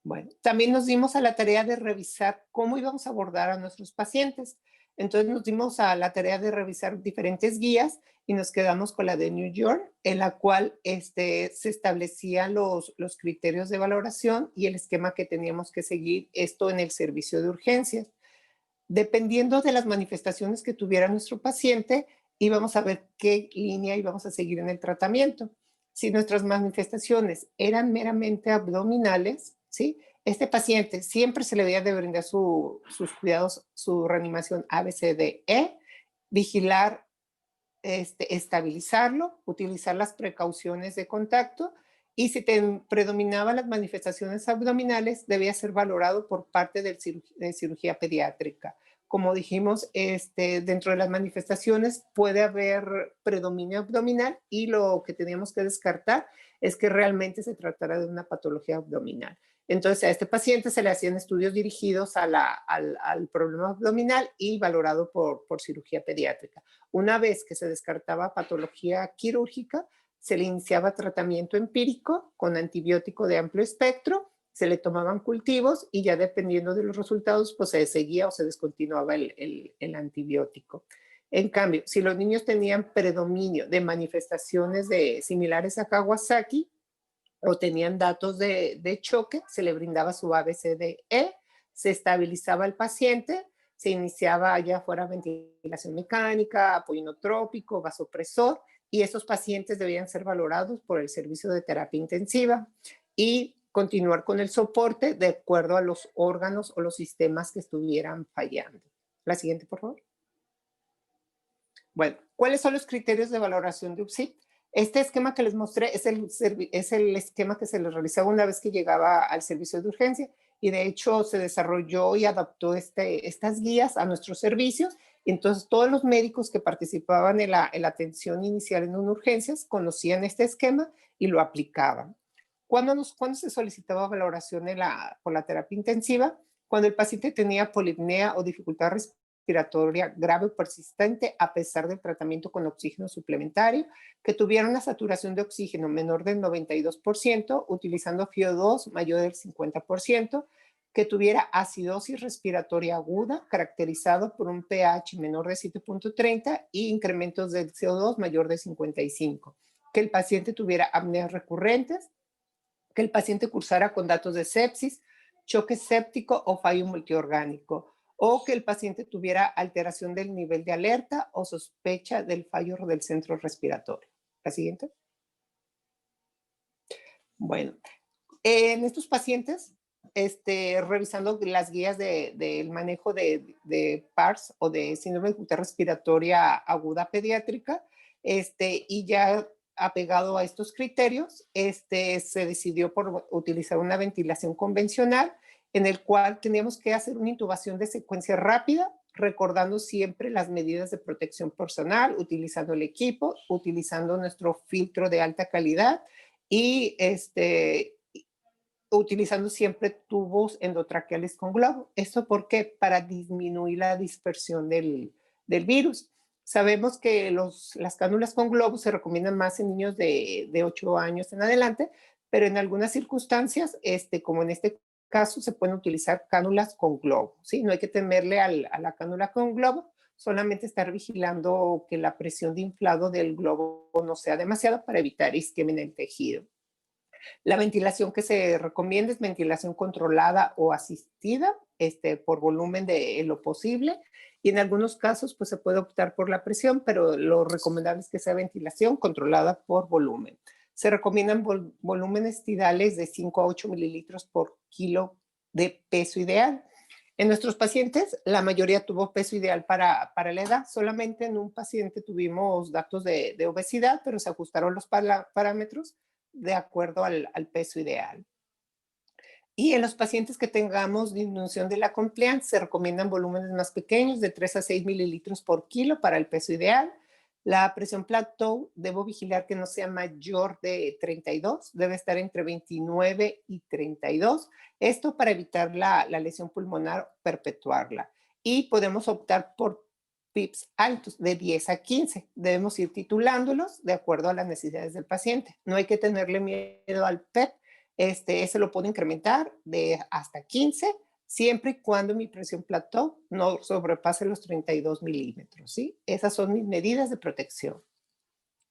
Bueno, también nos dimos a la tarea de revisar cómo íbamos a abordar a nuestros pacientes. Entonces nos dimos a la tarea de revisar diferentes guías y nos quedamos con la de New York, en la cual se establecían los criterios de valoración y el esquema que teníamos que seguir, esto en el servicio de urgencias. Dependiendo de las manifestaciones que tuviera nuestro paciente, íbamos a ver qué línea íbamos a seguir en el tratamiento. Si nuestras manifestaciones eran meramente abdominales, ¿sí? Este paciente siempre se le debía de brindar sus cuidados, su reanimación ABCDE, vigilar, estabilizarlo, utilizar las precauciones de contacto y si predominaban las manifestaciones abdominales, debía ser valorado por parte de cirugía pediátrica. Como dijimos, dentro de las manifestaciones puede haber predominio abdominal y lo que teníamos que descartar es que realmente se tratara de una patología abdominal. Entonces, a este paciente se le hacían estudios dirigidos al problema abdominal y valorado por cirugía pediátrica. Una vez que se descartaba patología quirúrgica, se le iniciaba tratamiento empírico con antibiótico de amplio espectro, se le tomaban cultivos y ya dependiendo de los resultados, pues se seguía o se descontinuaba el antibiótico. En cambio, si los niños tenían predominio de manifestaciones similares a Kawasaki o tenían datos de choque, se le brindaba su ABCDE, se estabilizaba el paciente, se iniciaba ya fuera ventilación mecánica, apoyo inotrópico, vasopresor, y esos pacientes debían ser valorados por el servicio de terapia intensiva y continuar con el soporte de acuerdo a los órganos o los sistemas que estuvieran fallando. La siguiente, por favor. Bueno, ¿cuáles son los criterios de valoración de UPSI? Este esquema que les mostré es el esquema que se les realizaba una vez que llegaba al servicio de urgencia y de hecho se desarrolló y adaptó estas guías a nuestros servicios. Entonces, todos los médicos que participaban en la atención inicial en urgencias conocían este esquema y lo aplicaban. ¿Cuándo se solicitaba valoración por la terapia intensiva? Cuando el paciente tenía polipnea o dificultad respiratoria grave o persistente a pesar del tratamiento con oxígeno suplementario, que tuviera una saturación de oxígeno menor del 92%, utilizando FiO2 mayor del 50%, que tuviera acidosis respiratoria aguda, caracterizado por un pH menor de 7.30 y incrementos del CO2 mayor de 55, que el paciente tuviera apneas recurrentes, que el paciente cursara con datos de sepsis, choque séptico o fallo multiorgánico, o que el paciente tuviera alteración del nivel de alerta o sospecha del fallo del centro respiratorio. La siguiente. Bueno, en estos pacientes, revisando las guías del manejo de PARS o de síndrome de dificultad respiratoria aguda pediátrica, y ya apegado a estos criterios, se decidió por utilizar una ventilación convencional en el cual teníamos que hacer una intubación de secuencia rápida, recordando siempre las medidas de protección personal, utilizando el equipo, utilizando nuestro filtro de alta calidad y utilizando siempre tubos endotraqueales con globo. ¿Esto por qué? Para disminuir la dispersión del virus. Sabemos que las cánulas con globo se recomiendan más en niños de 8 años en adelante, pero en algunas circunstancias, como en este caso, se pueden utilizar cánulas con globo, ¿sí? No hay que temerle a la cánula con globo, solamente estar vigilando que la presión de inflado del globo no sea demasiada para evitar isquemia en el tejido. La ventilación que se recomienda es ventilación controlada o asistida, por volumen de lo posible. Y en algunos casos, pues se puede optar por la presión, pero lo recomendable es que sea ventilación controlada por volumen. Se recomiendan volúmenes tidales de 5 a 8 mililitros por kilo de peso ideal. En nuestros pacientes, la mayoría tuvo peso ideal para la edad. Solamente en un paciente tuvimos datos de obesidad, pero se ajustaron los parámetros de acuerdo al peso ideal. Y en los pacientes que tengamos disminución de la compliance, se recomiendan volúmenes más pequeños, de 3 a 6 mililitros por kilo para el peso ideal. La presión plateau, debo vigilar que no sea mayor de 32, debe estar entre 29 y 32. Esto para evitar la lesión pulmonar, perpetuarla. Y podemos optar por PIPs altos, de 10 a 15. Debemos ir titulándolos de acuerdo a las necesidades del paciente. No hay que tenerle miedo al PEP. Ese lo puedo incrementar de hasta 15, siempre y cuando mi presión plateau no sobrepase los 32 milímetros, ¿sí? Esas son mis medidas de protección.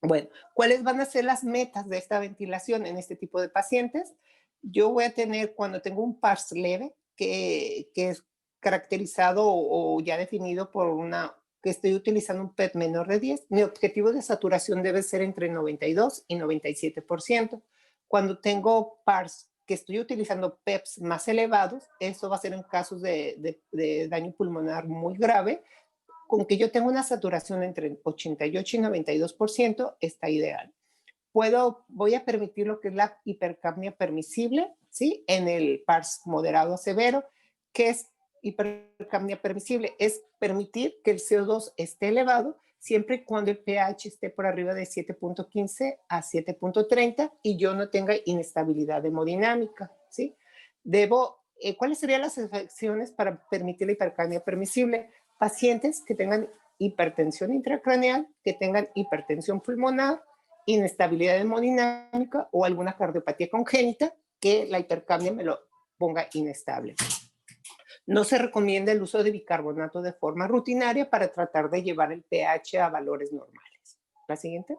Bueno, ¿cuáles van a ser las metas de esta ventilación en este tipo de pacientes? Yo voy a tener, cuando tengo un PARS leve, que es caracterizado o ya definido por que estoy utilizando un PET menor de 10, mi objetivo de saturación debe ser entre 92 y 97%. Cuando tengo PARS que estoy utilizando PEPs más elevados, eso va a ser en casos de daño pulmonar muy grave. Con que yo tenga una saturación entre 88 y 92% está ideal. Voy a permitir lo que es la hipercapnia permisible, ¿sí? En el PARS moderado a severo. ¿Qué es hipercapnia permisible? Es permitir que el CO2 esté elevado siempre y cuando el pH esté por arriba de 7.15 a 7.30 y yo no tenga inestabilidad hemodinámica, ¿sí? ¿Cuáles serían las excepciones para permitir la hipercapnia permisible? Pacientes que tengan hipertensión intracraneal, que tengan hipertensión pulmonar, inestabilidad hemodinámica o alguna cardiopatía congénita que la hipercapnia me lo ponga inestable. No se recomienda el uso de bicarbonato de forma rutinaria para tratar de llevar el pH a valores normales. La siguiente.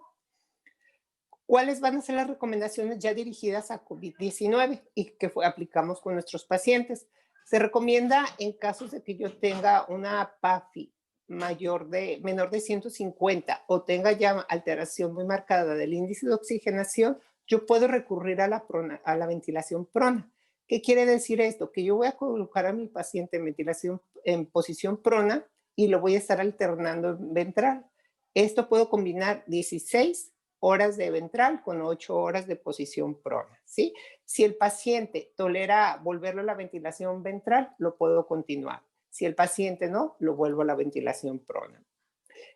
¿Cuáles van a ser las recomendaciones ya dirigidas a COVID-19 y que aplicamos con nuestros pacientes? Se recomienda en casos de que yo tenga una PAFI menor de 150 o tenga ya alteración muy marcada del índice de oxigenación, yo puedo recurrir a la ventilación prona. ¿Qué quiere decir esto? Que yo voy a colocar a mi paciente en ventilación en posición prona y lo voy a estar alternando en ventral. Esto puedo combinar 16 horas de ventral con 8 horas de posición prona, ¿sí? Si el paciente tolera volverlo a la ventilación ventral, lo puedo continuar. Si el paciente no, lo vuelvo a la ventilación prona.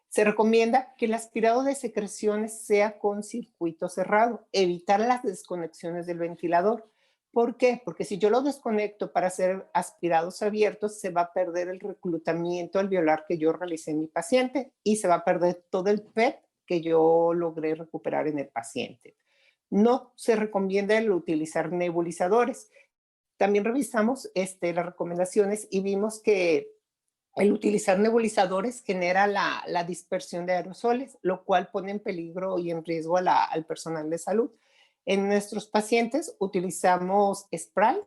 Se recomienda que el aspirado de secreciones sea con circuito cerrado, evitar las desconexiones del ventilador. ¿Por qué? Porque si yo lo desconecto para hacer aspirados abiertos, se va a perder el reclutamiento alveolar que yo realicé en mi paciente y se va a perder todo el PET que yo logré recuperar en el paciente. No se recomienda el utilizar nebulizadores. También revisamos las recomendaciones y vimos que el utilizar nebulizadores genera la dispersión de aerosoles, lo cual pone en peligro y en riesgo al personal de salud. En nuestros pacientes utilizamos sprays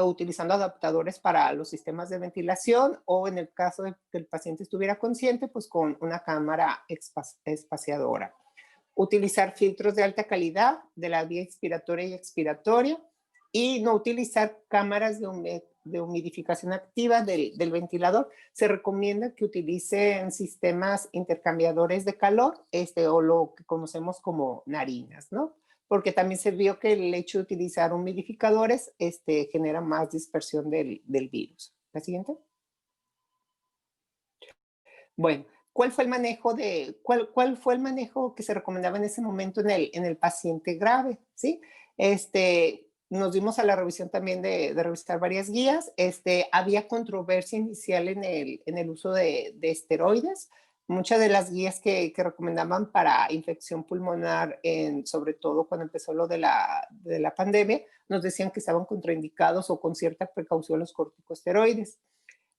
utilizando adaptadores para los sistemas de ventilación o en el caso de que el paciente estuviera consciente, pues con una cámara espaciadora. Utilizar filtros de alta calidad de la vía inspiratoria y expiratoria y no utilizar cámaras de humidificación activa del ventilador. Se recomienda que utilicen sistemas intercambiadores de calor o lo que conocemos como narinas, ¿no? Porque también se vio que el hecho de utilizar humidificadores genera más dispersión del virus. ¿La siguiente? Bueno, ¿cuál fue el manejo que se recomendaba en ese momento en el paciente grave? ¿Sí? Nos dimos a la revisión también de revisar varias guías. Había controversia inicial en el uso de esteroides. Muchas de las guías que recomendaban para infección pulmonar, sobre todo cuando empezó lo de la pandemia, nos decían que estaban contraindicados o con cierta precaución los corticosteroides.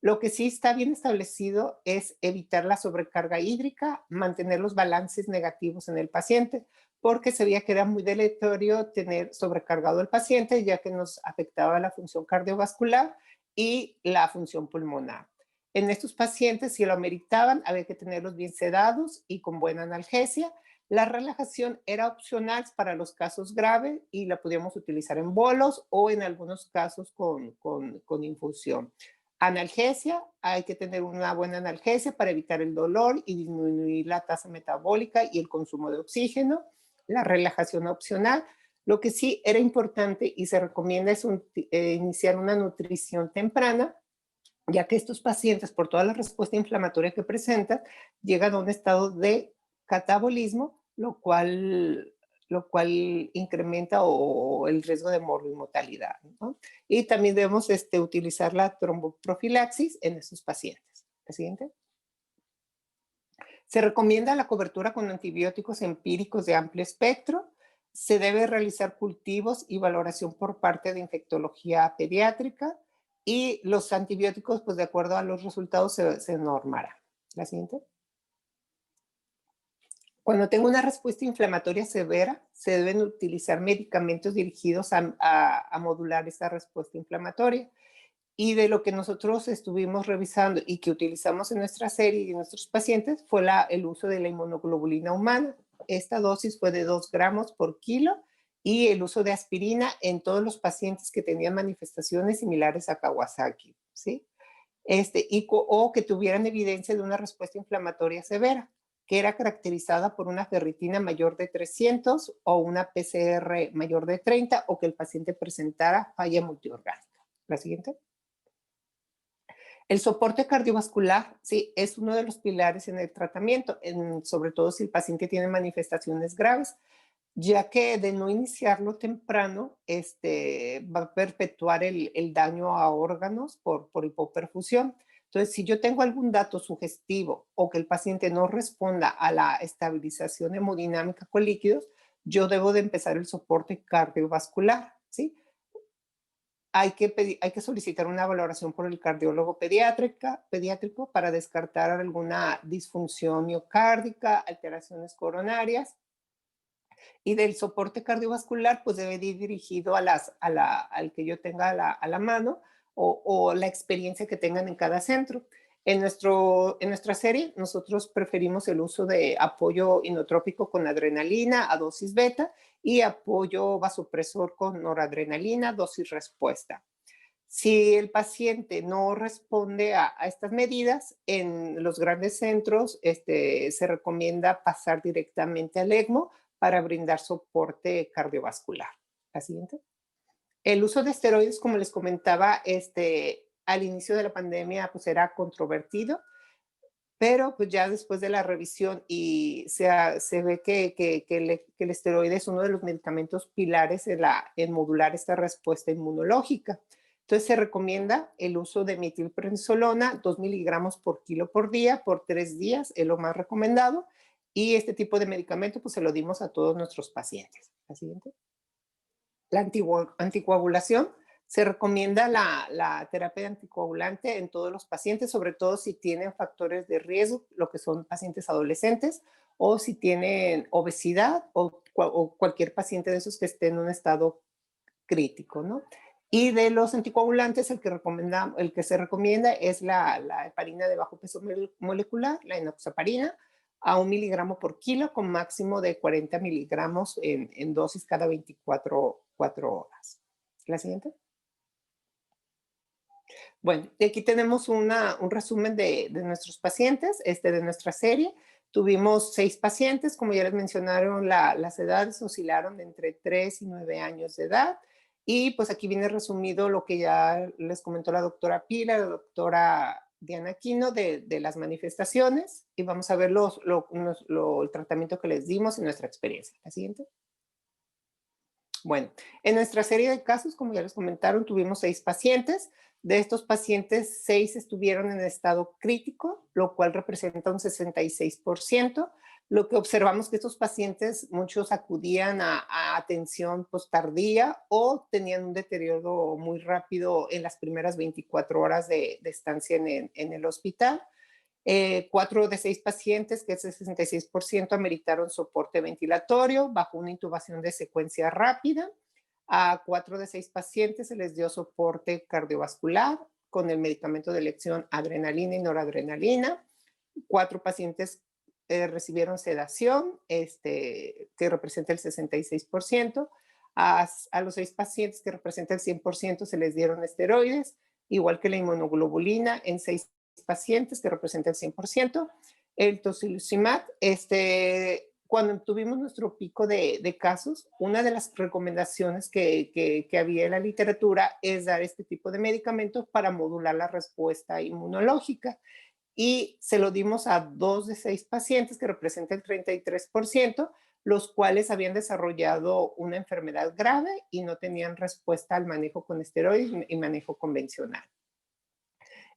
Lo que sí está bien establecido es evitar la sobrecarga hídrica, mantener los balances negativos en el paciente, porque se veía que era muy deleterio tener sobrecargado el paciente, ya que nos afectaba la función cardiovascular y la función pulmonar. En estos pacientes, si lo ameritaban, había que tenerlos bien sedados y con buena analgesia. La relajación era opcional para los casos graves y la podíamos utilizar en bolos o en algunos casos con infusión. Analgesia, hay que tener una buena analgesia para evitar el dolor y disminuir la tasa metabólica y el consumo de oxígeno. La relajación opcional. Lo que sí era importante y se recomienda es iniciar una nutrición temprana, ya que estos pacientes, por toda la respuesta inflamatoria que presentan, llegan a un estado de catabolismo, lo cual incrementa el riesgo de morbimortalidad, ¿no? Y también debemos utilizar la tromboprofilaxis en estos pacientes. ¿La siguiente? Se recomienda la cobertura con antibióticos empíricos de amplio espectro. Se debe realizar cultivos y valoración por parte de infectología pediátrica y los antibióticos, pues de acuerdo a los resultados, se normará. La siguiente. Cuando tengo una respuesta inflamatoria severa, se deben utilizar medicamentos dirigidos a modular esta respuesta inflamatoria. Y de lo que nosotros estuvimos revisando y que utilizamos en nuestra serie y en nuestros pacientes fue el uso de la inmunoglobulina humana. Esta dosis fue de 2 gramos por kilo y el uso de aspirina en todos los pacientes que tenían manifestaciones similares a Kawasaki, ¿sí? O que tuvieran evidencia de una respuesta inflamatoria severa, que era caracterizada por una ferritina mayor de 300 o una PCR mayor de 30 o que el paciente presentara falla multiorgánica. La siguiente. El soporte cardiovascular, sí, es uno de los pilares en el tratamiento, sobre todo si el paciente tiene manifestaciones graves, ya que de no iniciarlo temprano, va a perpetuar el daño a órganos por hipoperfusión. Entonces, si yo tengo algún dato sugestivo o que el paciente no responda a la estabilización hemodinámica con líquidos, yo debo de empezar el soporte cardiovascular, ¿sí? Hay que solicitar una valoración por el cardiólogo pediátrico para descartar alguna disfunción miocárdica, alteraciones coronarias. Y del soporte cardiovascular, pues debe ir dirigido al que yo tenga a la mano o la experiencia que tengan en cada centro. En nuestra serie, nosotros preferimos el uso de apoyo inotrópico con adrenalina a dosis beta y apoyo vasopresor con noradrenalina, dosis respuesta. Si el paciente no responde a estas medidas, en los grandes centros se recomienda pasar directamente al ECMO para brindar soporte cardiovascular. La siguiente. El uso de esteroides, como les comentaba, al inicio de la pandemia pues era controvertido, pero pues ya después de la revisión y se ve que el esteroide es uno de los medicamentos pilares en modular esta respuesta inmunológica. Entonces se recomienda el uso de metilprednisolona, 2 miligramos por kilo por día, por 3 días, es lo más recomendado. Y este tipo de medicamento pues se lo dimos a todos nuestros pacientes. La siguiente. La anticoagulación. Se recomienda la terapia anticoagulante en todos los pacientes, sobre todo si tienen factores de riesgo, lo que son pacientes adolescentes, o si tienen obesidad o cualquier paciente de esos que esté en un estado crítico, ¿no? Y de los anticoagulantes, el que se recomienda es la heparina de bajo peso molecular, la enoxaparina, a 1 miligramo por kilo, con máximo de 40 miligramos en dosis cada 24 horas. ¿La siguiente? Bueno, y aquí tenemos un resumen de nuestros pacientes, de nuestra serie. Tuvimos 6 pacientes, como ya les mencionaron, las edades oscilaron de entre 3 y 9 años de edad. Y pues aquí viene resumido lo que ya les comentó la doctora Pila, la doctora Diana Aquino de las manifestaciones. Y vamos a ver el tratamiento que les dimos y nuestra experiencia. La siguiente. Bueno, en nuestra serie de casos, como ya les comentaron, tuvimos 6 pacientes. De estos pacientes, 6 estuvieron en estado crítico, lo cual representa un 66%. Lo que observamos que estos pacientes, muchos acudían a atención tardía o tenían un deterioro muy rápido en las primeras 24 horas de estancia en el hospital. 4 de 6 pacientes, que es el 66%, ameritaron soporte ventilatorio bajo una intubación de secuencia rápida. A 4 de 6 pacientes se les dio soporte cardiovascular con el medicamento de elección adrenalina y noradrenalina. 4 pacientes recibieron sedación, que representa el 66%. A los 6 pacientes, que representa el 100%, se les dieron esteroides, igual que la inmunoglobulina en 6 pacientes, que representa el 100%. El tocilizumab, cuando tuvimos nuestro pico de casos, una de las recomendaciones que había en la literatura es dar este tipo de medicamentos para modular la respuesta inmunológica. Y se lo dimos a 2 de 6 pacientes, que representa el 33%, los cuales habían desarrollado una enfermedad grave y no tenían respuesta al manejo con esteroides y manejo convencional.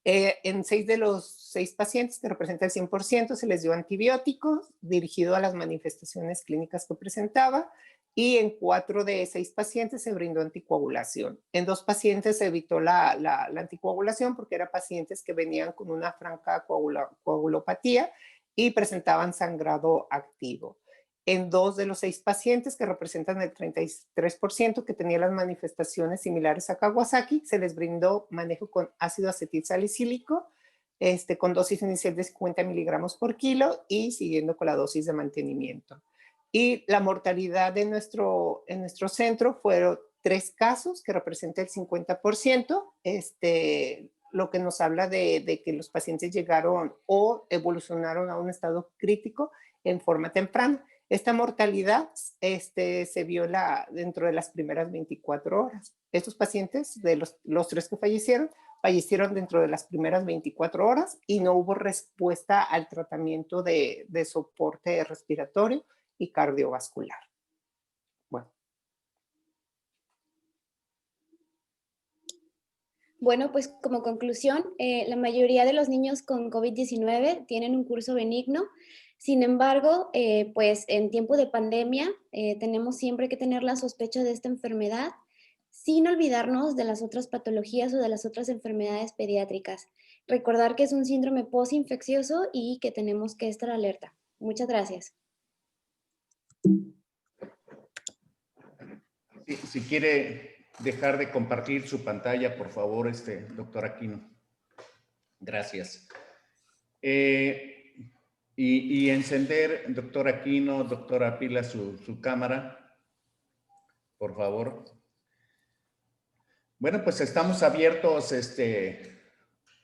En 6 de los 6 pacientes, que representa el 100%, se les dio antibióticos dirigido a las manifestaciones clínicas que presentaba, y en 4 de 6 pacientes se brindó anticoagulación. En 2 pacientes se evitó la anticoagulación porque eran pacientes que venían con una franca coagulopatía y presentaban sangrado activo. En 2 de los 6 pacientes, que representan el 33%, que tenían las manifestaciones similares a Kawasaki, se les brindó manejo con ácido acetilsalicílico, con dosis inicial de 50 miligramos por kilo y siguiendo con la dosis de mantenimiento. Y la mortalidad en nuestro centro fueron 3 casos, que representa el 50%, lo que nos habla de que los pacientes llegaron o evolucionaron a un estado crítico en forma temprana. Esta mortalidad se vio dentro de las primeras 24 horas. Estos pacientes, de los 3 que fallecieron dentro de las primeras 24 horas y no hubo respuesta al tratamiento de soporte respiratorio y cardiovascular. Bueno, pues como conclusión, la mayoría de los niños con COVID-19 tienen un curso benigno. Sin embargo, pues en tiempo de pandemia tenemos siempre que tener la sospecha de esta enfermedad, sin olvidarnos de las otras patologías o de las otras enfermedades pediátricas. Recordar que es un síndrome postinfeccioso y que tenemos que estar alerta. Muchas gracias. Si quiere dejar de compartir su pantalla, por favor, doctor Aquino. Gracias. Y encender, doctor Aquino, doctora Pila, su cámara, por favor. Bueno, pues estamos abiertos,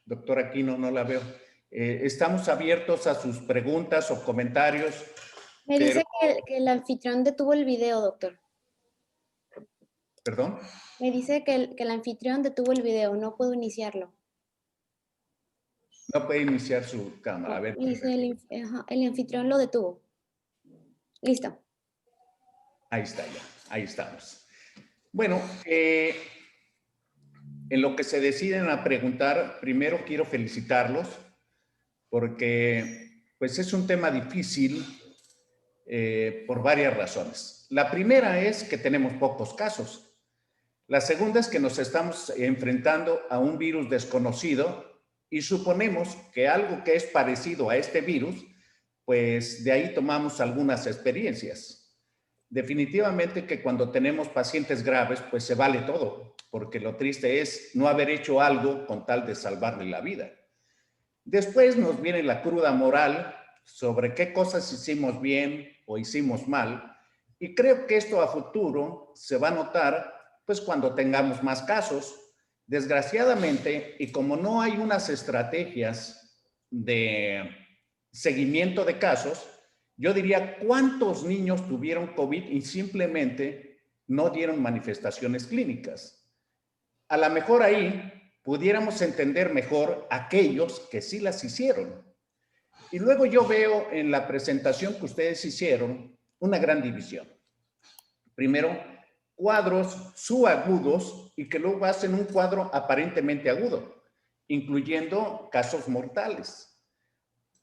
doctor Aquino, no la veo. Estamos abiertos a sus preguntas o comentarios. Me dice que el anfitrión detuvo el video, doctor. ¿Perdón? Me dice que el anfitrión detuvo el video, no puedo iniciarlo. No puede iniciar su cámara. A ver. Dice el anfitrión lo detuvo. Listo. Ahí está ya, ahí estamos. Bueno, en lo que se deciden a preguntar, primero quiero felicitarlos porque pues es un tema difícil por varias razones. La primera es que tenemos pocos casos. La segunda es que nos estamos enfrentando a un virus desconocido y suponemos que algo que es parecido a este virus, pues de ahí tomamos algunas experiencias. Definitivamente que cuando tenemos pacientes graves, pues se vale todo. porque lo triste es no haber hecho algo con tal de salvarle la vida. Después nos viene la cruda moral sobre qué cosas hicimos bien o hicimos mal, y creo que esto a futuro se va a notar pues cuando tengamos más casos. Desgraciadamente, y como no hay unas estrategias de seguimiento de casos, yo diría cuántos niños tuvieron COVID y simplemente no dieron manifestaciones clínicas. A lo mejor ahí pudiéramos entender mejor aquellos que sí las hicieron. Y luego yo veo en la presentación que ustedes hicieron una gran división. Primero, cuadros subagudos y que luego hacen un cuadro aparentemente agudo, incluyendo casos mortales.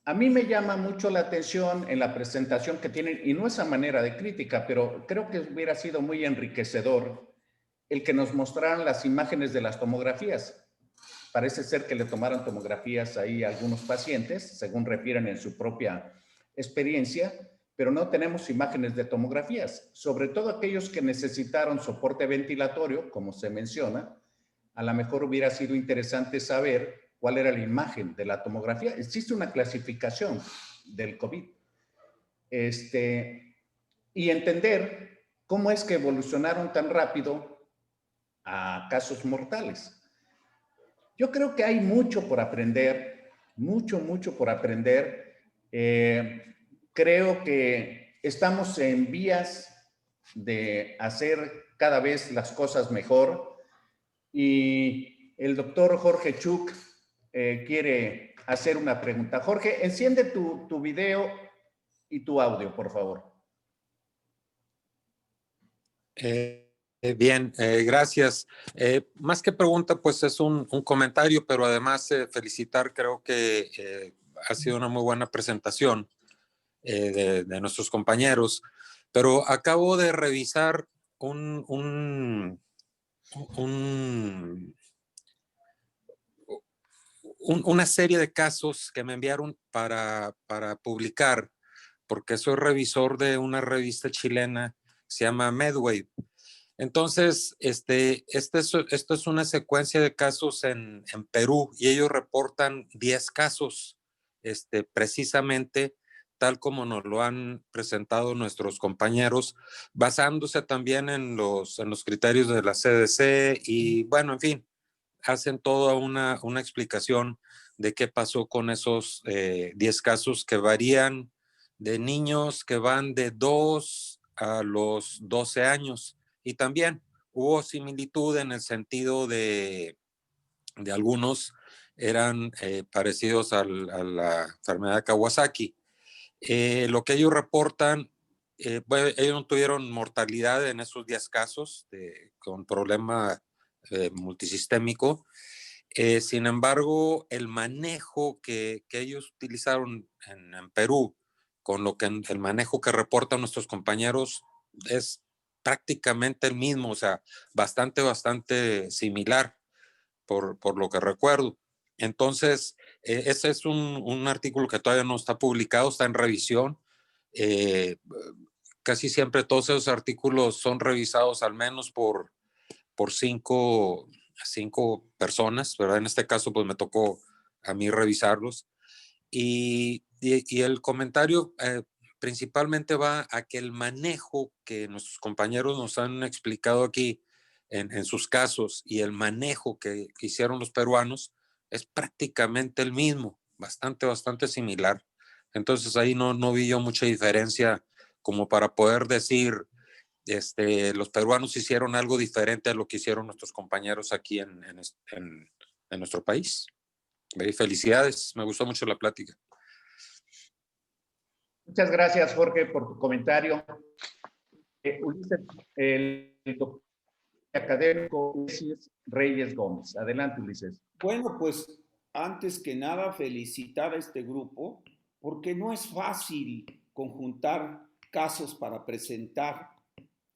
A mí me llama mucho la atención en la presentación que tienen, y no es a manera de crítica, pero creo que hubiera sido muy enriquecedor el que nos mostraran las imágenes de las tomografías. Parece ser que le tomaron tomografías ahí a algunos pacientes, según refieren en su propia experiencia, pero no tenemos imágenes de tomografías, sobre todo aquellos que necesitaron soporte ventilatorio, como se menciona. A lo mejor hubiera sido interesante saber cuál era la imagen de la tomografía. Existe una clasificación del COVID. Y entender cómo es que evolucionaron tan rápido a casos mortales. Yo creo que hay mucho por aprender, mucho por aprender. Creo que estamos en vías de hacer cada vez las cosas mejor, y el doctor Jorge Chuk quiere hacer una pregunta. Jorge, enciende tu video y tu audio, por favor. Bien, gracias. Más que pregunta, pues es un comentario, pero además felicitar, creo que ha sido una muy buena presentación de nuestros compañeros, pero acabo de revisar una serie de casos que me enviaron para publicar, porque soy revisor de una revista chilena, se llama Medway. Entonces, esto es una secuencia de casos en Perú, y ellos reportan 10 casos, precisamente tal como nos lo han presentado nuestros compañeros, basándose también en los criterios de la CDC, y bueno, en fin, hacen toda una explicación de qué pasó con esos 10 casos que varían de niños que van de 2 a los 12 años. Y también hubo similitud en el sentido de algunos eran parecidos a la enfermedad de Kawasaki. Lo que ellos reportan, bueno, ellos no tuvieron mortalidad en esos 10 casos con problema multisistémico. Sin embargo, el manejo que ellos utilizaron en Perú, con el manejo que reportan nuestros compañeros, es prácticamente el mismo, o sea, bastante similar por lo que recuerdo. Entonces, ese es un artículo que todavía no está publicado, está en revisión. Casi siempre todos esos artículos son revisados al menos por cinco personas, ¿verdad? En este caso, pues me tocó a mí revisarlos. Y el comentario principalmente va a que el manejo que nuestros compañeros nos han explicado aquí en sus casos, y el manejo que hicieron los peruanos, es prácticamente el mismo, bastante similar. Entonces ahí no vi yo mucha diferencia como para poder decir, los peruanos hicieron algo diferente a lo que hicieron nuestros compañeros aquí en nuestro país. Felicidades, me gustó mucho la plática. Muchas gracias, Jorge, por tu comentario. Ulises, el doctor académico Ulises Reyes Gómez. Adelante, Ulises. Bueno, pues antes que nada felicitar a este grupo, porque no es fácil conjuntar casos para presentar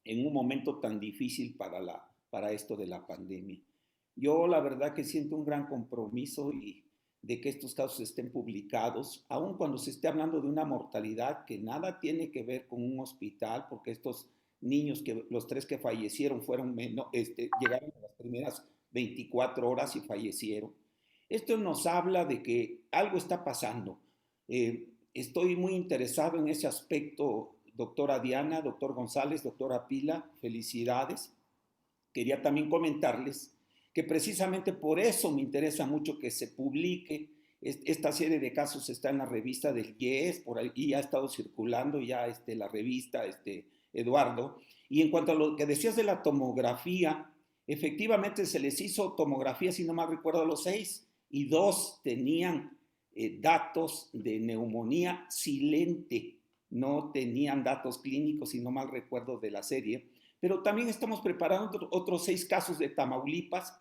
en un momento tan difícil para esto de la pandemia. Yo la verdad que siento un gran compromiso de que estos casos estén publicados, aun cuando se esté hablando de una mortalidad que nada tiene que ver con un hospital, porque estos niños que los 3 que fallecieron llegaron a las primeras 24 horas y fallecieron. Esto nos habla de que algo está pasando. Estoy muy interesado en ese aspecto, doctora Diana, doctor González, doctora Pila, felicidades. Quería también comentarles que precisamente por eso me interesa mucho que se publique. Esta serie de casos está en la revista del IES, por ahí ya ha estado circulando ya la revista, Eduardo. Y en cuanto a lo que decías de la tomografía, efectivamente se les hizo tomografía, si no mal recuerdo, a los 6, y 2 tenían datos de neumonía silente, no tenían datos clínicos, si no mal recuerdo, de la serie. Pero también estamos preparando otros 6 casos de Tamaulipas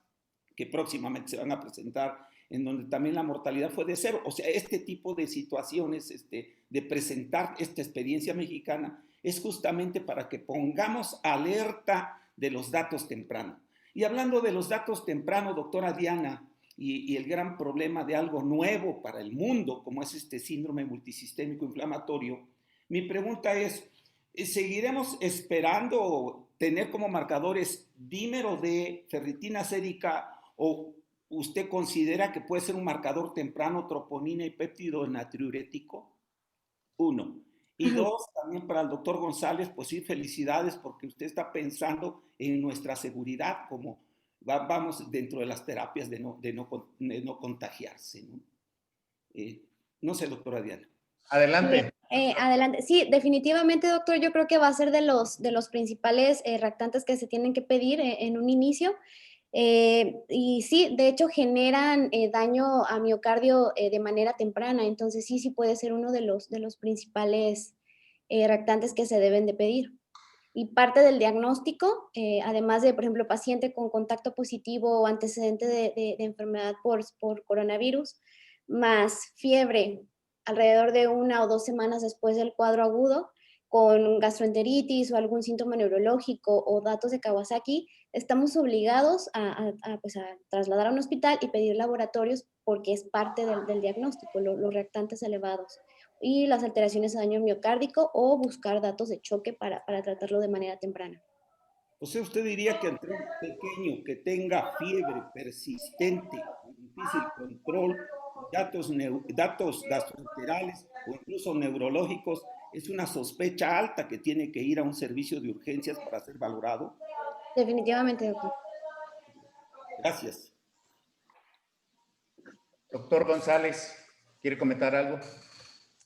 que próximamente se van a presentar, en donde también la mortalidad fue de 0. O sea, este tipo de situaciones, de presentar esta experiencia mexicana, es justamente para que pongamos alerta de los datos tempranos. Y hablando de los datos tempranos, doctora Diana, y el gran problema de algo nuevo para el mundo, como es este síndrome multisistémico inflamatorio, mi pregunta es, ¿seguiremos esperando tener como marcadores dímero D, ferritina sérica, o usted considera que puede ser un marcador temprano troponina y péptido natriurético? 1. Y 2, también para el doctor González, pues sí, felicidades porque usted está pensando en nuestra seguridad, como vamos dentro de las terapias de no contagiarse, ¿no? No sé, doctora Diana. Adelante. Adelante. Sí, definitivamente, doctor, yo creo que va a ser de los principales reactantes que se tienen que pedir en un inicio. Y sí, de hecho generan daño a miocardio de manera temprana, entonces sí puede ser uno de los principales reactantes que se deben de pedir. Y parte del diagnóstico, además de, por ejemplo, paciente con contacto positivo o antecedente de enfermedad por coronavirus, más fiebre alrededor de 1 o 2 semanas después del cuadro agudo, con gastroenteritis o algún síntoma neurológico o datos de Kawasaki, estamos obligados pues a trasladar a un hospital y pedir laboratorios porque es parte del diagnóstico, los reactantes elevados y las alteraciones a daño miocárdico o buscar datos de choque para tratarlo de manera temprana. O sea, usted diría que entre un pequeño que tenga fiebre persistente, difícil control, datos gastroenterales o incluso neurológicos, es una sospecha alta que tiene que ir a un servicio de urgencias para ser valorado. Definitivamente, doctor. Gracias. Doctor González, ¿quiere comentar algo?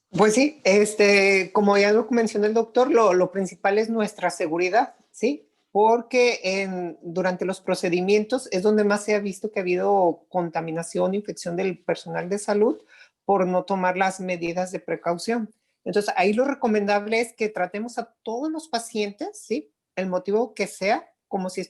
Pues sí, como ya lo mencionó el doctor, lo principal es nuestra seguridad, ¿sí? Porque durante los procedimientos es donde más se ha visto que ha habido contaminación, infección del personal de salud por no tomar las medidas de precaución. Entonces, ahí lo recomendable es que tratemos a todos los pacientes, ¿sí? El motivo que sea, como si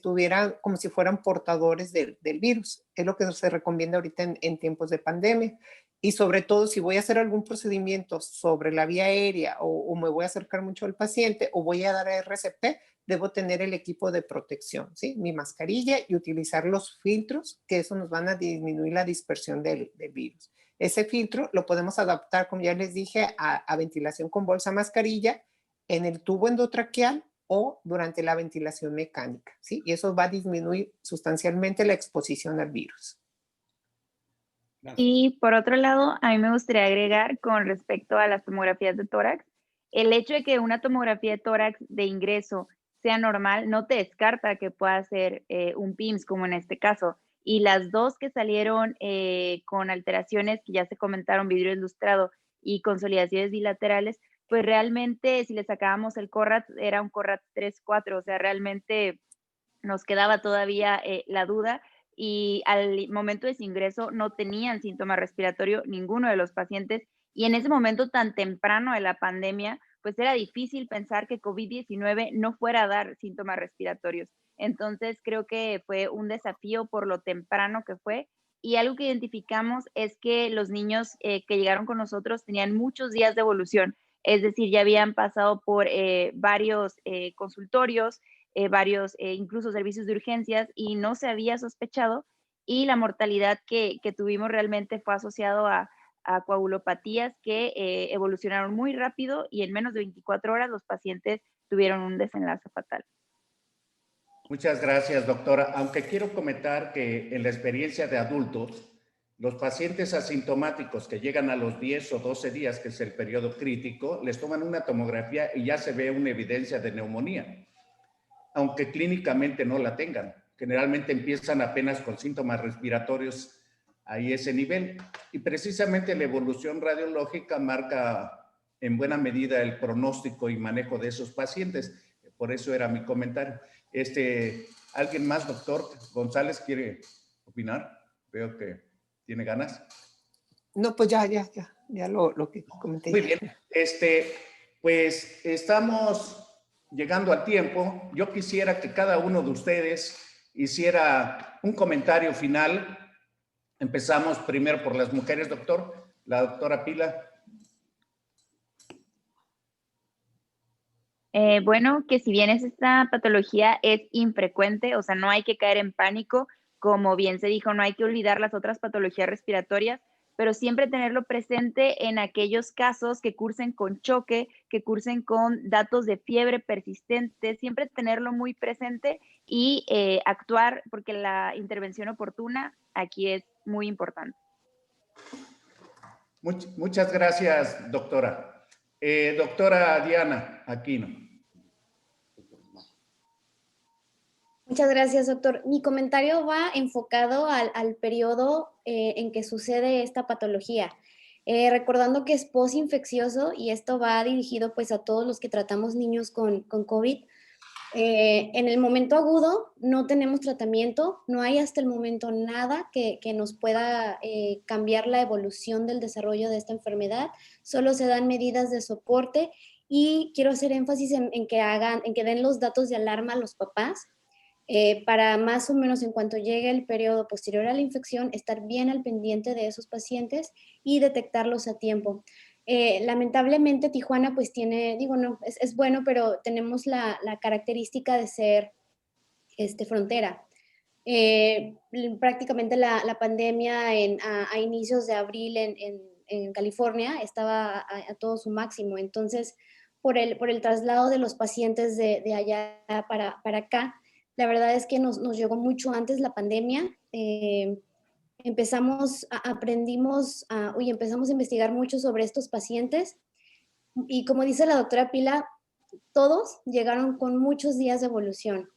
fueran portadores del virus. Es lo que se recomienda ahorita en tiempos de pandemia. Y sobre todo, si voy a hacer algún procedimiento sobre la vía aérea o me voy a acercar mucho al paciente o voy a dar RCP, debo tener el equipo de protección, ¿sí? Mi mascarilla y utilizar los filtros, que eso nos van a disminuir la dispersión del virus. Ese filtro lo podemos adaptar, como ya les dije, a ventilación con bolsa mascarilla en el tubo endotraqueal o durante la ventilación mecánica, ¿sí? Y eso va a disminuir sustancialmente la exposición al virus. Y por otro lado, a mí me gustaría agregar con respecto a las tomografías de tórax, el hecho de que una tomografía de tórax de ingreso sea normal no te descarta que pueda ser un PIMS, como en este caso. Y las 2 que salieron con alteraciones que ya se comentaron, vidrio ilustrado y consolidaciones bilaterales, pues realmente si le sacábamos el CORRAT, era un CORRAT 3-4, o sea, realmente nos quedaba todavía la duda y al momento de su ingreso no tenían síntoma respiratorio ninguno de los pacientes y en ese momento tan temprano de la pandemia, pues era difícil pensar que COVID-19 no fuera a dar síntomas respiratorios. Entonces creo que fue un desafío por lo temprano que fue y algo que identificamos es que los niños que llegaron con nosotros tenían muchos días de evolución, es decir, ya habían pasado por varios consultorios, varios, incluso servicios de urgencias, y no se había sospechado, y la mortalidad que tuvimos realmente fue asociado a coagulopatías que evolucionaron muy rápido y en menos de 24 horas los pacientes tuvieron un desenlace fatal. Muchas gracias, doctora. Aunque quiero comentar que en la experiencia de adultos, los pacientes asintomáticos que llegan a los 10 o 12 días, que es el periodo crítico, les toman una tomografía y ya se ve una evidencia de neumonía, aunque clínicamente no la tengan. Generalmente empiezan apenas con síntomas respiratorios a ese nivel. Y precisamente la evolución radiológica marca en buena medida el pronóstico y manejo de esos pacientes. Por eso era mi comentario. ¿Alguien más, doctor González, quiere opinar? Veo que tiene ganas. No, pues ya lo que comenté. Muy bien. Pues estamos llegando al tiempo. Yo quisiera que cada uno de ustedes hiciera un comentario final. Empezamos primero por las mujeres, doctor. La doctora Pila. Bueno, que si bien esta patología es infrecuente, o sea, no hay que caer en pánico, como bien se dijo, no hay que olvidar las otras patologías respiratorias, pero siempre tenerlo presente en aquellos casos que cursen con choque, que cursen con datos de fiebre persistente, siempre tenerlo muy presente y actuar, porque la intervención oportuna aquí es muy importante. Muchas gracias, doctora. Doctora Diana Aquino. Muchas gracias, doctor. Mi comentario va enfocado al periodo en que sucede esta patología. Recordando que es posinfeccioso y esto va dirigido pues a todos los que tratamos niños con COVID. En el momento agudo no tenemos tratamiento, no hay hasta el momento nada que nos pueda cambiar la evolución del desarrollo de esta enfermedad, solo se dan medidas de soporte y quiero hacer énfasis en que den los datos de alarma a los papás para más o menos en cuanto llegue el periodo posterior a la infección, estar bien al pendiente de esos pacientes y detectarlos a tiempo. Lamentablemente Tijuana pues tiene, digo no, es bueno, pero tenemos la característica de ser frontera. Prácticamente la pandemia a inicios de abril en California estaba a todo su máximo, entonces por el traslado de los pacientes de allá para acá, la verdad es que nos llegó mucho antes la pandemia. Empezamos a investigar mucho sobre estos pacientes y como dice la doctora Pila, todos llegaron con muchos días de evolución.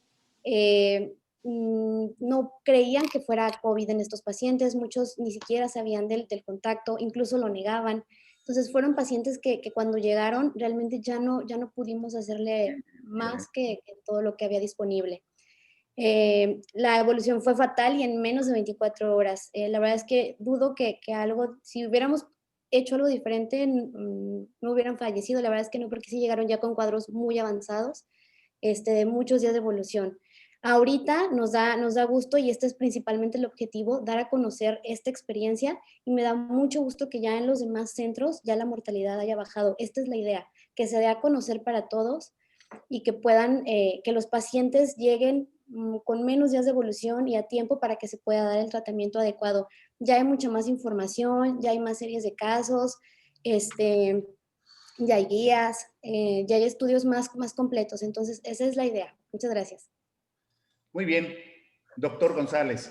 No creían que fuera COVID en estos pacientes, muchos ni siquiera sabían del contacto, incluso lo negaban. Entonces fueron pacientes que cuando llegaron realmente ya no pudimos hacerle más que todo lo que había disponible. La evolución fue fatal y en menos de 24 horas. La verdad es que dudo que si hubiéramos hecho algo diferente, no hubieran fallecido. La verdad es que no, porque sí llegaron ya con cuadros muy avanzados, de muchos días de evolución. Ahorita nos da gusto, y este es principalmente el objetivo, dar a conocer esta experiencia, y me da mucho gusto que ya en los demás centros ya la mortalidad haya bajado. Esta es la idea, que se dé a conocer para todos y que puedan, que los pacientes lleguen con menos días de evolución y a tiempo para que se pueda dar el tratamiento adecuado. Ya hay mucha más información, ya hay más series de casos, ya hay guías, ya hay estudios más completos. Entonces, esa es la idea. Muchas gracias. Muy bien. Doctor González.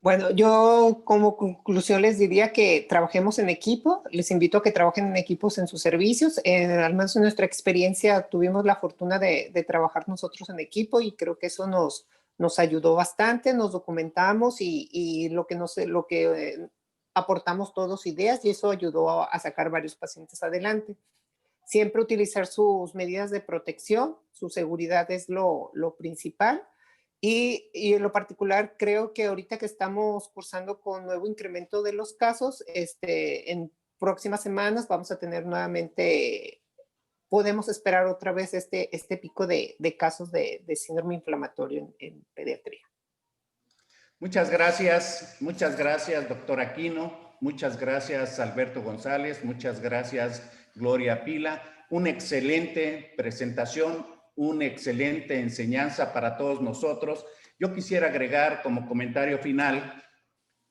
Bueno, yo como conclusión les diría que trabajemos en equipo. Les invito a que trabajen en equipos en sus servicios. Al menos en nuestra experiencia tuvimos la fortuna de trabajar nosotros en equipo y creo que eso nos ayudó bastante. Nos documentamos y lo que aportamos todos ideas, y eso ayudó a sacar varios pacientes adelante. Siempre utilizar sus medidas de protección, su seguridad es lo principal. Y en lo particular, creo que ahorita que estamos cursando con nuevo incremento de los casos, en próximas semanas vamos a tener nuevamente, podemos esperar otra vez este pico de casos de síndrome inflamatorio en pediatría. Muchas gracias, doctor Aquino. Muchas gracias, Alberto González. Muchas gracias, Gloria Pila. Una excelente presentación, una excelente enseñanza para todos nosotros. Yo quisiera agregar como comentario final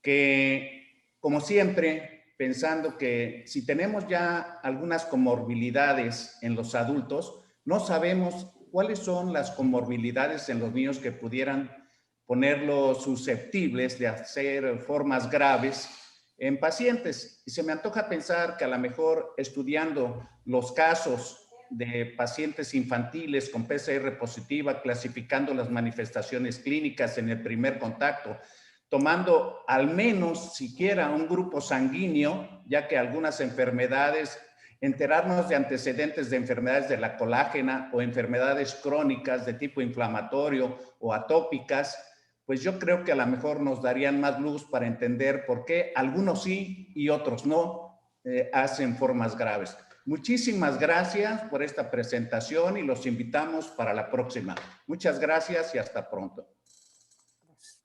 que, como siempre, pensando que si tenemos ya algunas comorbilidades en los adultos, no sabemos cuáles son las comorbilidades en los niños que pudieran ponerlos susceptibles de hacer formas graves en pacientes. Y se me antoja pensar que a lo mejor estudiando los casos de pacientes infantiles con PCR positiva, clasificando las manifestaciones clínicas en el primer contacto, tomando al menos siquiera un grupo sanguíneo, ya que algunas enfermedades, enterarnos de antecedentes de enfermedades de la colágena o enfermedades crónicas de tipo inflamatorio o atópicas, pues yo creo que a lo mejor nos darían más luz para entender por qué algunos sí y otros no hacen formas graves. Muchísimas gracias por esta presentación y los invitamos para la próxima. Muchas gracias y hasta pronto.